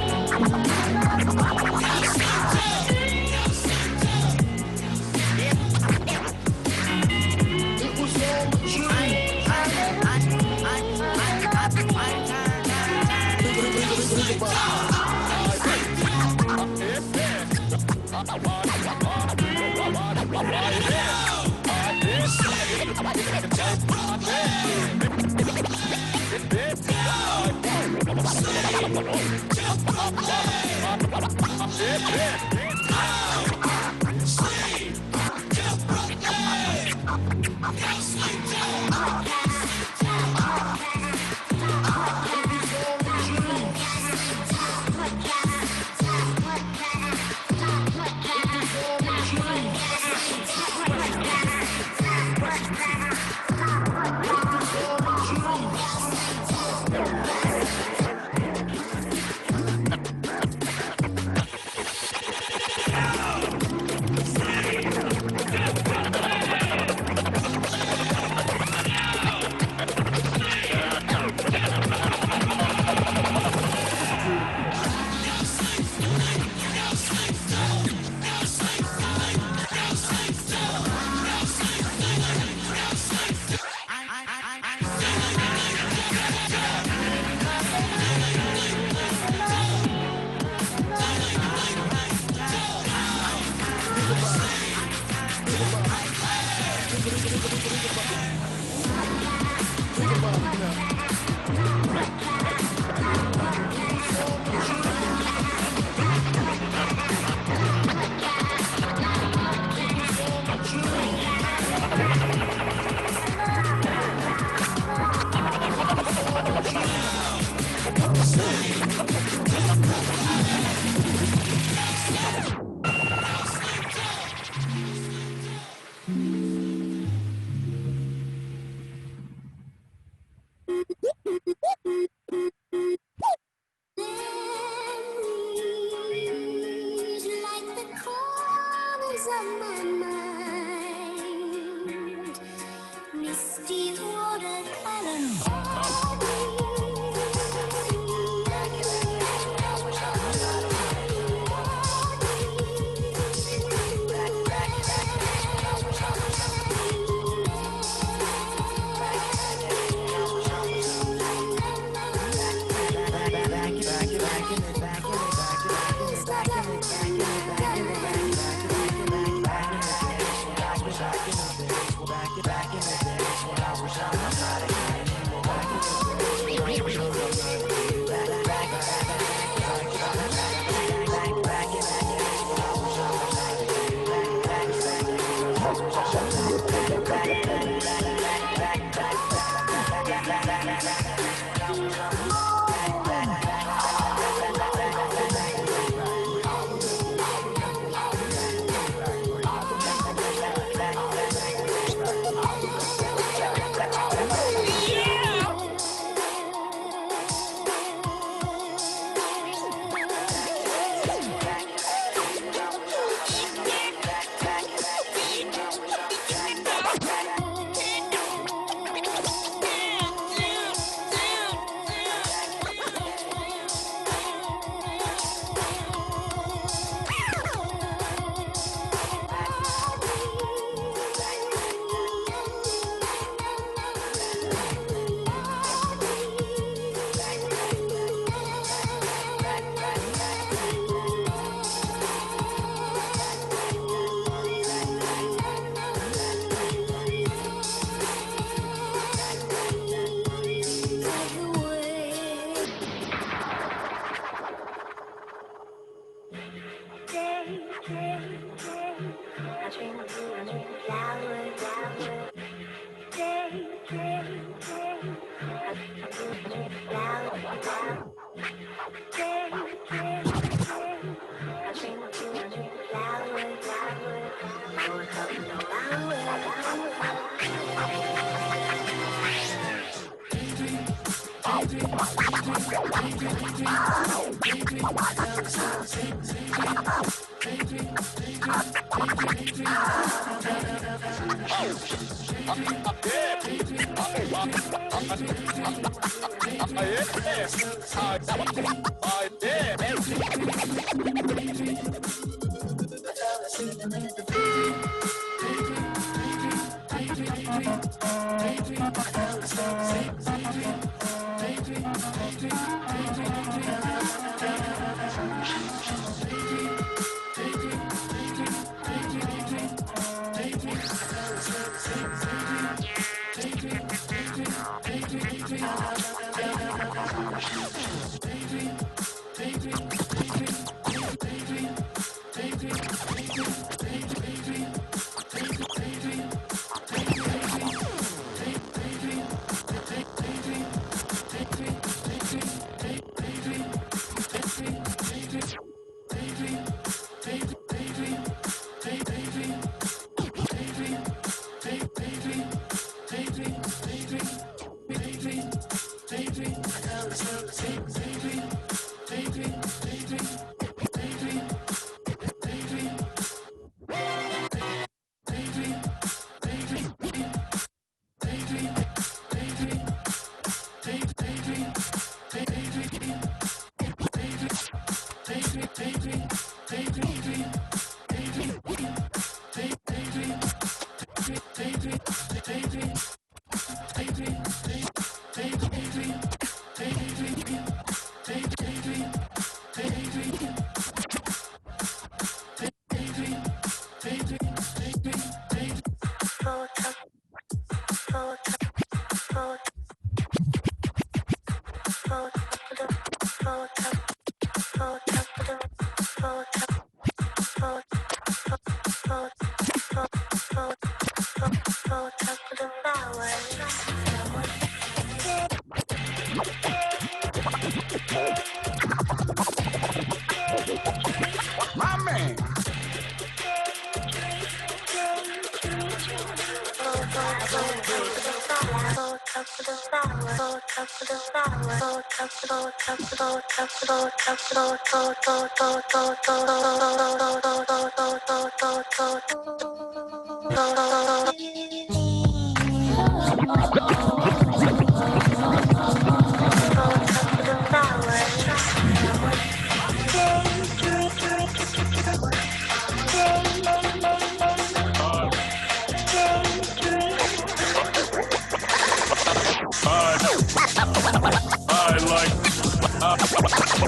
I like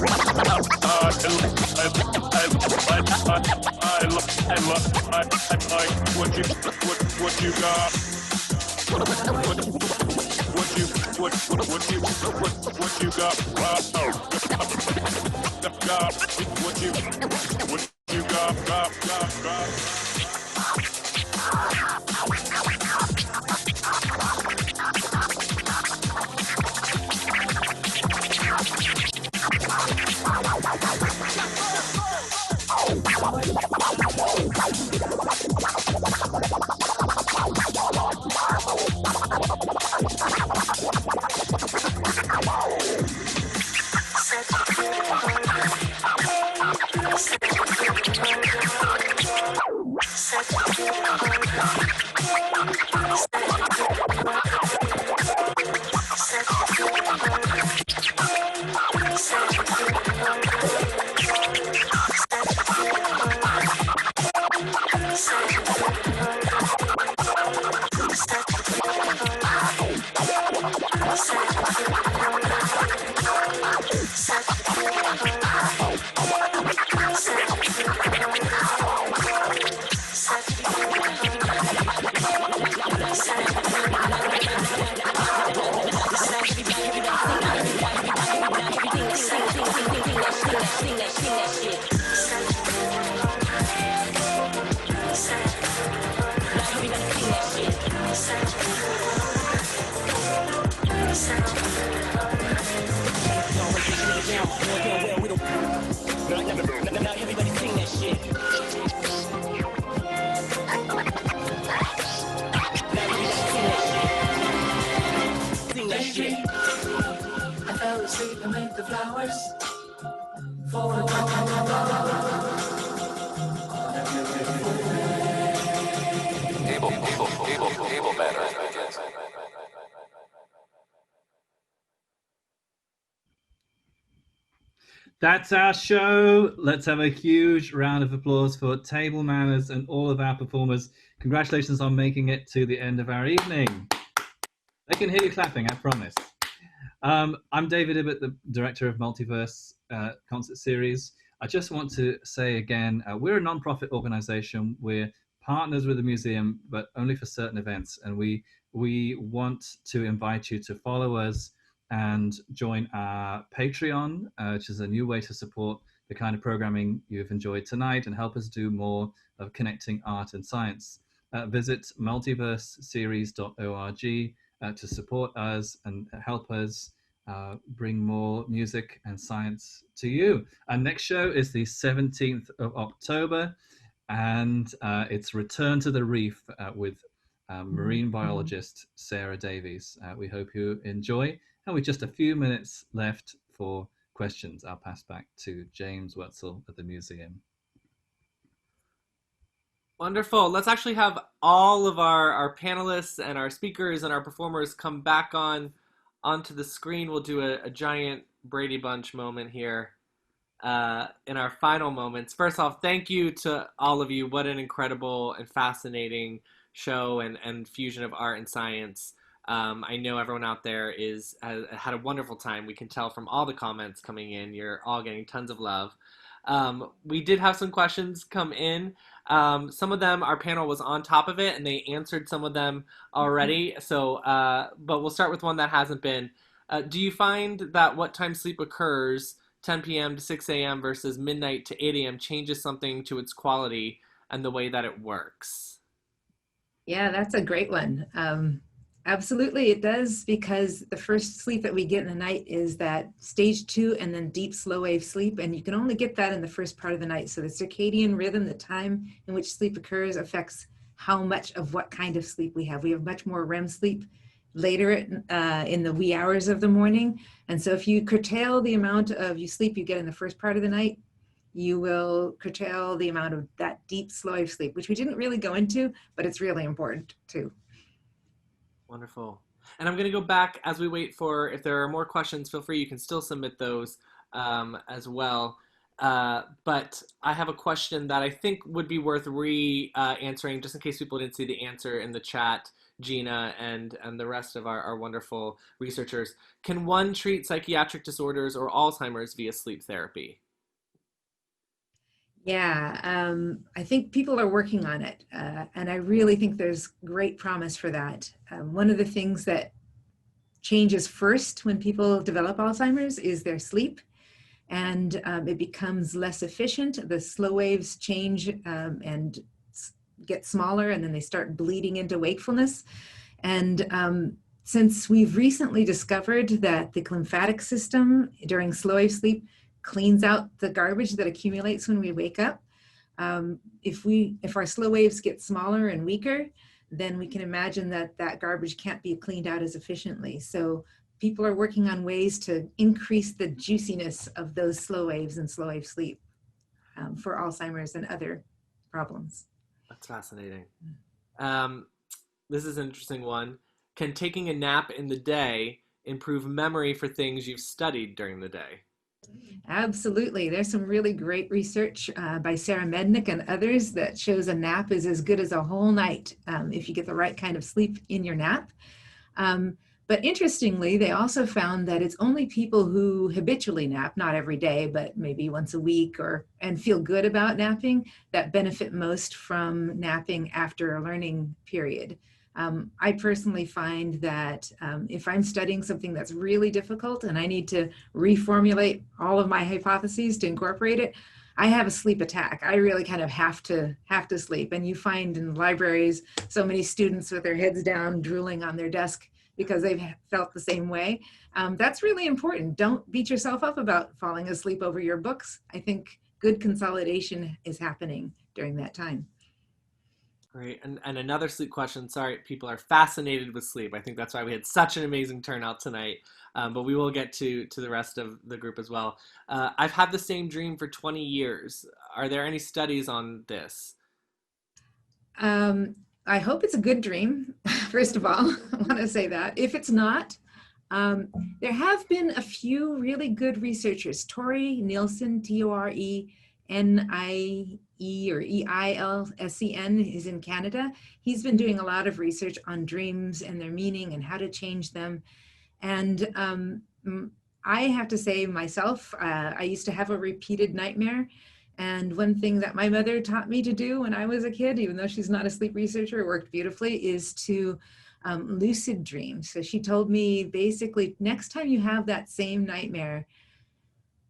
What you got? What you got? What you got? I fell asleep amid the flowers for a couple of Table manners. That's our show. Let's have a huge round of applause for Table Manners and all of our performers. Congratulations on making it to the end of our evening. I can hear you clapping, I promise. I'm David Ibbott, the director of Multiverse Concert Series. I just want to say again, we're a non-profit organization. We're partners with the museum, but only for certain events. And we want to invite you to follow us and join our Patreon, which is a new way to support the kind of programming you've enjoyed tonight and help us do more of connecting art and science. Visit multiverseseries.org to support us and help us bring more music and science to you. Our next show is the 17th of October, and it's Return to the Reef with marine biologist Sarah Davies. We hope you enjoy. And with just a few minutes left for questions, I'll pass back to James Wetzel at the museum. Wonderful. Let's actually have all of our panelists and our speakers and our performers come back onto the screen. We'll do a giant Brady Bunch moment here in our final moments. First off, thank you to all of you. What an incredible and fascinating show and fusion of art and science. I know everyone out there has had a wonderful time. We can tell from all the comments coming in. You're all getting tons of love. We did have some questions come in. Some of them, our panel was on top of it, and they answered some of them already. So, but we'll start with one that hasn't been. Do you find that what time sleep occurs, 10 p.m. to 6 a.m. versus midnight to 8 a.m., changes something to its quality and the way that it works? Yeah, that's a great one. Absolutely, it does, because the first sleep that we get in the night is that stage 2 and then deep slow wave sleep, and you can only get that in the first part of the night. So the circadian rhythm, the time in which sleep occurs, affects how much of what kind of sleep we have. We have much more REM sleep later in the wee hours of the morning. And so if you curtail the amount of sleep you get in the first part of the night, you will curtail the amount of that deep slow wave sleep, which we didn't really go into, but it's really important too. Wonderful. And I'm going to go back as we wait for, if there are more questions, feel free, you can still submit those as well. But I have a question that I think would be worth answering, just in case people didn't see the answer in the chat. Gina and the rest of our wonderful researchers. Can one treat psychiatric disorders or Alzheimer's via sleep therapy? Yeah, I think people are working on it, and I really think there's great promise for that. One of the things that changes first when people develop Alzheimer's is their sleep, and it becomes less efficient. The slow waves change and get smaller, and then they start bleeding into wakefulness. And since we've recently discovered that the glymphatic system during slow wave sleep cleans out the garbage that accumulates when we wake up, if our slow waves get smaller and weaker, then we can imagine that that garbage can't be cleaned out as efficiently. So people are working on ways to increase the juiciness of those slow waves and slow wave sleep for Alzheimer's and other problems. That's fascinating. This is an interesting one. Can taking a nap in the day improve memory for things you've studied during the day? Absolutely. There's some really great research by Sarah Mednick and others that shows a nap is as good as a whole night if you get the right kind of sleep in your nap. But interestingly, they also found that it's only people who habitually nap, not every day, but maybe once a week and feel good about napping, that benefit most from napping after a learning period. I personally find that if I'm studying something that's really difficult and I need to reformulate all of my hypotheses to incorporate it, I have a sleep attack. I really kind of have to sleep. And you find in libraries so many students with their heads down, drooling on their desk because they've felt the same way. That's really important. Don't beat yourself up about falling asleep over your books. I think good consolidation is happening during that time. Great. And another sleep question. Sorry, people are fascinated with sleep. I think that's why we had such an amazing turnout tonight. But we will get to the rest of the group as well. I've had the same dream for 20 years. Are there any studies on this? I hope it's a good dream, first of all. I want to say that. If it's not, there have been a few really good researchers. Tori Nielsen, T-O-R-E-N-I-E or E-I-L-S-E-N is in Canada. He's been doing a lot of research on dreams and their meaning and how to change them. And I have to say myself, I used to have a repeated nightmare. And one thing that my mother taught me to do when I was a kid, even though she's not a sleep researcher, it worked beautifully, is to lucid dream. So she told me basically, next time you have that same nightmare,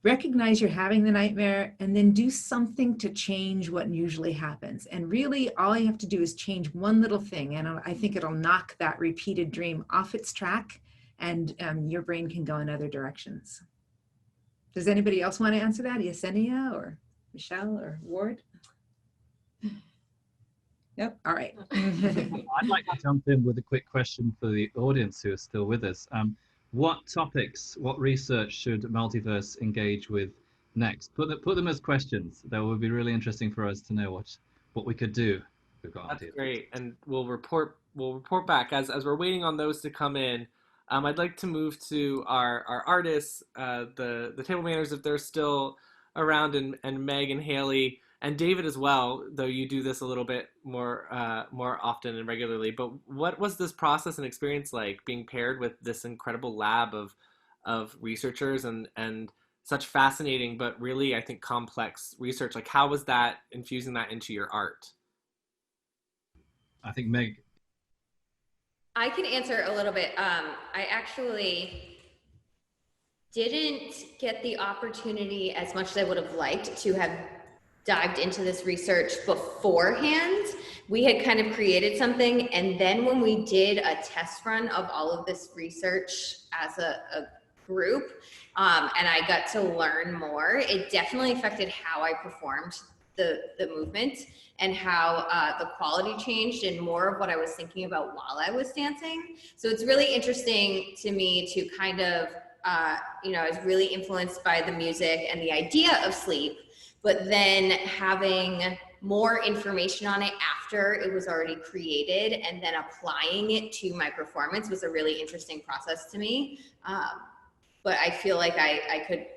recognize you're having the nightmare and then do something to change what usually happens. And really all you have to do is change one little thing. And I think it'll knock that repeated dream off its track and your brain can go in other directions. Does anybody else want to answer that? Yesenia or Michelle or Ward? Yep. All right. I'd like to jump in with a quick question for the audience who are still with us. What topics, what research should Multiverse engage with next? Put them as questions. That would be really interesting for us to know what we could do. That's great, and we'll report back as we're waiting on those to come in. I'd like to move to our artists, the table manners if they're still around, and Meg and Haley and David as well, though you do this a little bit more often and regularly. But what was this process and experience like, being paired with this incredible lab of researchers and such fascinating but really, I think, complex research? Like, how was that infusing that into your art? I think Meg. I can answer a little bit. I actually didn't get the opportunity as much as I would have liked to have dived into this research beforehand. We had kind of created something, and then when we did a test run of all of this research as a group, and I got to learn more, it definitely affected how I performed the movement and how the quality changed and more of what I was thinking about while I was dancing. So it's really interesting to me to kind of, I was really influenced by the music and the idea of sleep, but then having more information on it after it was already created and then applying it to my performance was a really interesting process to me. But I feel like I could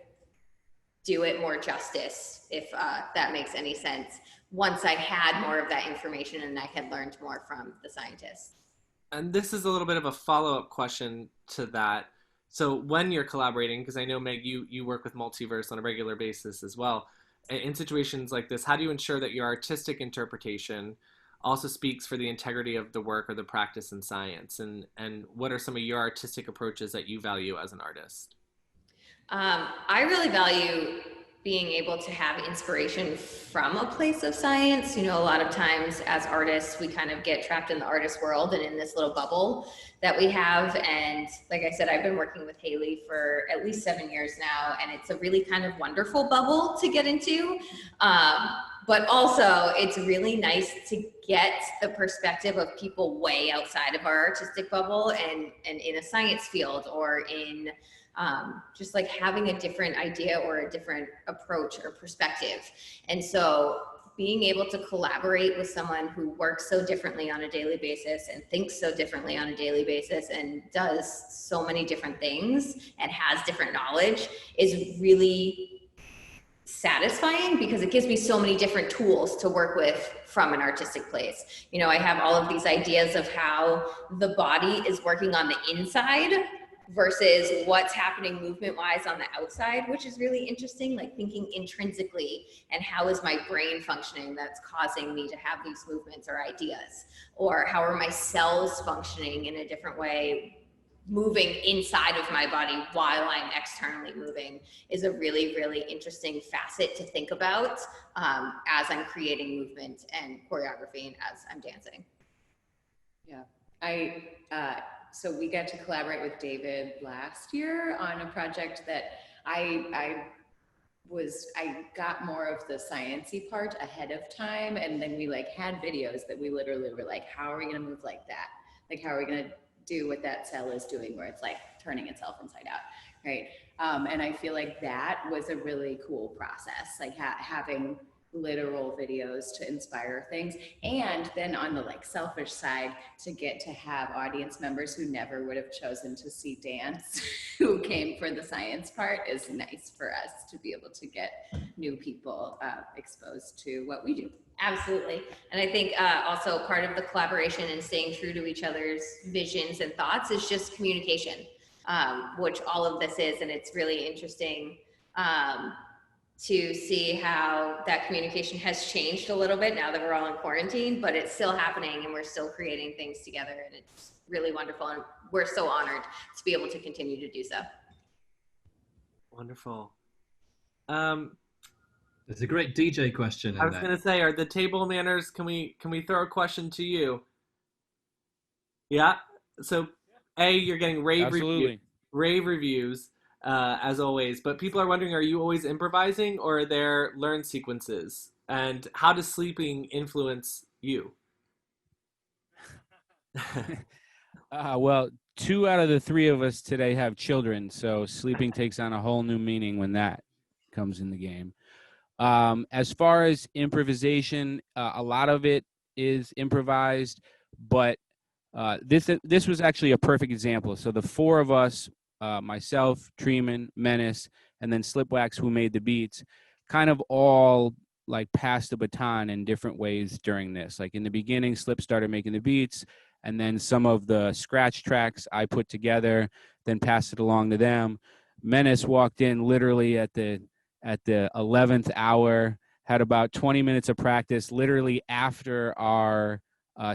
do it more justice, if that makes any sense, once I had more of that information and I had learned more from the scientists. And this is a little bit of a follow-up question to that. So when you're collaborating, because I know Meg, you work with Multiverse on a regular basis as well. In situations like this, how do you ensure that your artistic interpretation also speaks for the integrity of the work or the practice in science? And what are some of your artistic approaches that you value as an artist? I really value being able to have inspiration from a place of science. You know, a lot of times as artists, we kind of get trapped in the artist world and in this little bubble that we have. And like I said, I've been working with Haley for at least 7 years now, and it's a really kind of wonderful bubble to get into. But also it's really nice to get the perspective of people way outside of our artistic bubble and in a science field or in just like having a different idea or a different approach or perspective. And so being able to collaborate with someone who works so differently on a daily basis and thinks so differently on a daily basis and does so many different things and has different knowledge is really satisfying, because it gives me so many different tools to work with from an artistic place. You know, I have all of these ideas of how the body is working on the inside versus what's happening movement wise on the outside, which is really interesting, like thinking intrinsically and how is my brain functioning that's causing me to have these movements or ideas, or how are my cells functioning in a different way, moving inside of my body while I'm externally moving, is a really, really interesting facet to think about as I'm creating movement and choreography and as I'm dancing. Yeah, so we got to collaborate with David last year on a project that I got more of the sciencey part ahead of time, and then we like had videos that we literally were like, how are we gonna move like that? Like, how are we gonna do what that cell is doing, where it's like turning itself inside out, right? And I feel like that was a really cool process, like having literal videos to inspire things. And then on the like selfish side, to get to have audience members who never would have chosen to see dance who came for the science part is nice for us to be able to get new people exposed to what we do. Absolutely. And I think also part of the collaboration and staying true to each other's visions and thoughts is just communication, which all of this is. And it's really interesting to see how that communication has changed a little bit now that we're all in quarantine, but it's still happening and we're still creating things together, and it's really wonderful. And we're so honored to be able to continue to do so. Wonderful. There's a great DJ question in I was there. going to say, are the table manners, can we throw a question to you? Yeah. So you're getting rave reviews. As always, but people are wondering, are you always improvising or are there learned sequences? And how does sleeping influence you? Well, 2 out of the 3 of us today have children, so sleeping takes on a whole new meaning when that comes in the game. As far as improvisation, a lot of it is improvised, but this was actually a perfect example. So the 4 of us, myself, Treeman, Menace, and then Slipwax, who made the beats, kind of all like passed the baton in different ways during this. Like in the beginning, Slip started making the beats, and then some of the scratch tracks I put together, then passed it along to them. Menace walked in literally at the 11th hour, had about 20 minutes of practice literally after our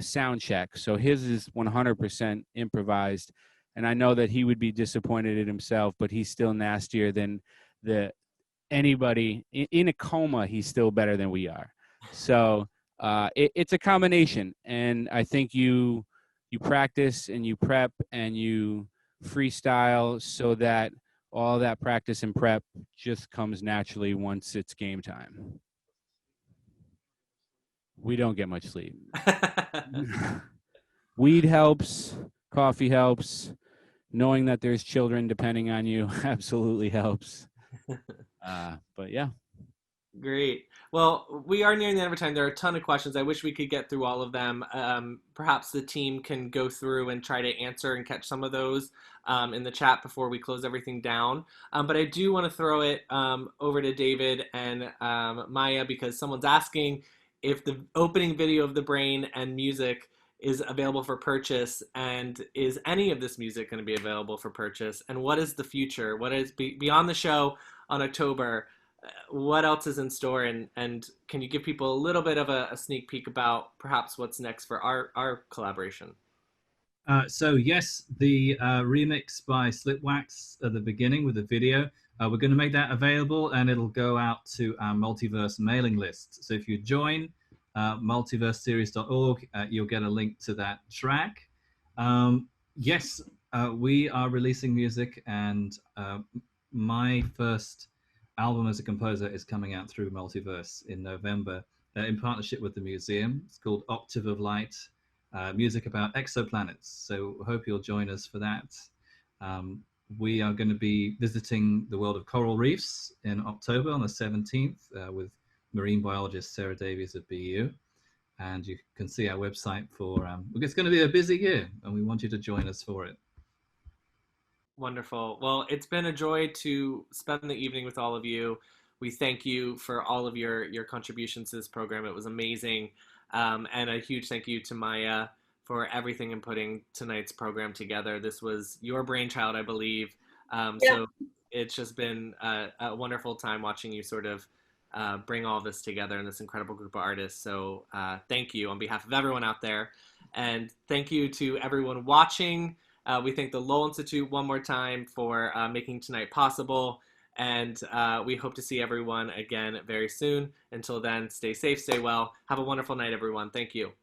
sound check. So his is 100% improvised. And I know that he would be disappointed in himself, but he's still nastier than anybody in a coma. He's still better than we are. So it's a combination. And I think you practice and you prep and you freestyle so that all that practice and prep just comes naturally once it's game time. We don't get much sleep. Weed helps. Coffee helps. Knowing that there's children depending on you absolutely helps. But yeah. Great. Well, we are nearing the end of time. There are a ton of questions. I wish we could get through all of them. Perhaps the team can go through and try to answer and catch some of those in the chat before we close everything down. But I do want to throw it over to David and Maya, because someone's asking if the opening video of The Brain and music is available for purchase? And is any of this music going to be available for purchase? And what is the future? What is beyond the show on October? What else is in store? And can you give people a little bit of a sneak peek about perhaps what's next for our collaboration? So yes, the remix by Slipwax at the beginning with the video, we're going to make that available, and it'll go out to our Multiverse mailing list. So if you join multiverseseries.org, you'll get a link to that track. Yes, we are releasing music, and my first album as a composer is coming out through Multiverse in November in partnership with the museum. It's called Octave of Light, music about exoplanets. So hope you'll join us for that. We are going to be visiting the world of coral reefs in October on the 17th with marine biologist Sarah Davies at BU. And you can see our website for, it's going to be a busy year, and we want you to join us for it. Wonderful. Well, it's been a joy to spend the evening with all of you. We thank you for all of your contributions to this program. It was amazing. And a huge thank you to Maya for everything and putting tonight's program together. This was your brainchild, I believe. So it's just been a wonderful time watching you sort of bring all this together in this incredible group of artists. So thank you on behalf of everyone out there. And thank you to everyone watching. We thank the Lowell Institute one more time for making tonight possible. And we hope to see everyone again very soon. Until then, stay safe, stay well. Have a wonderful night, everyone. Thank you.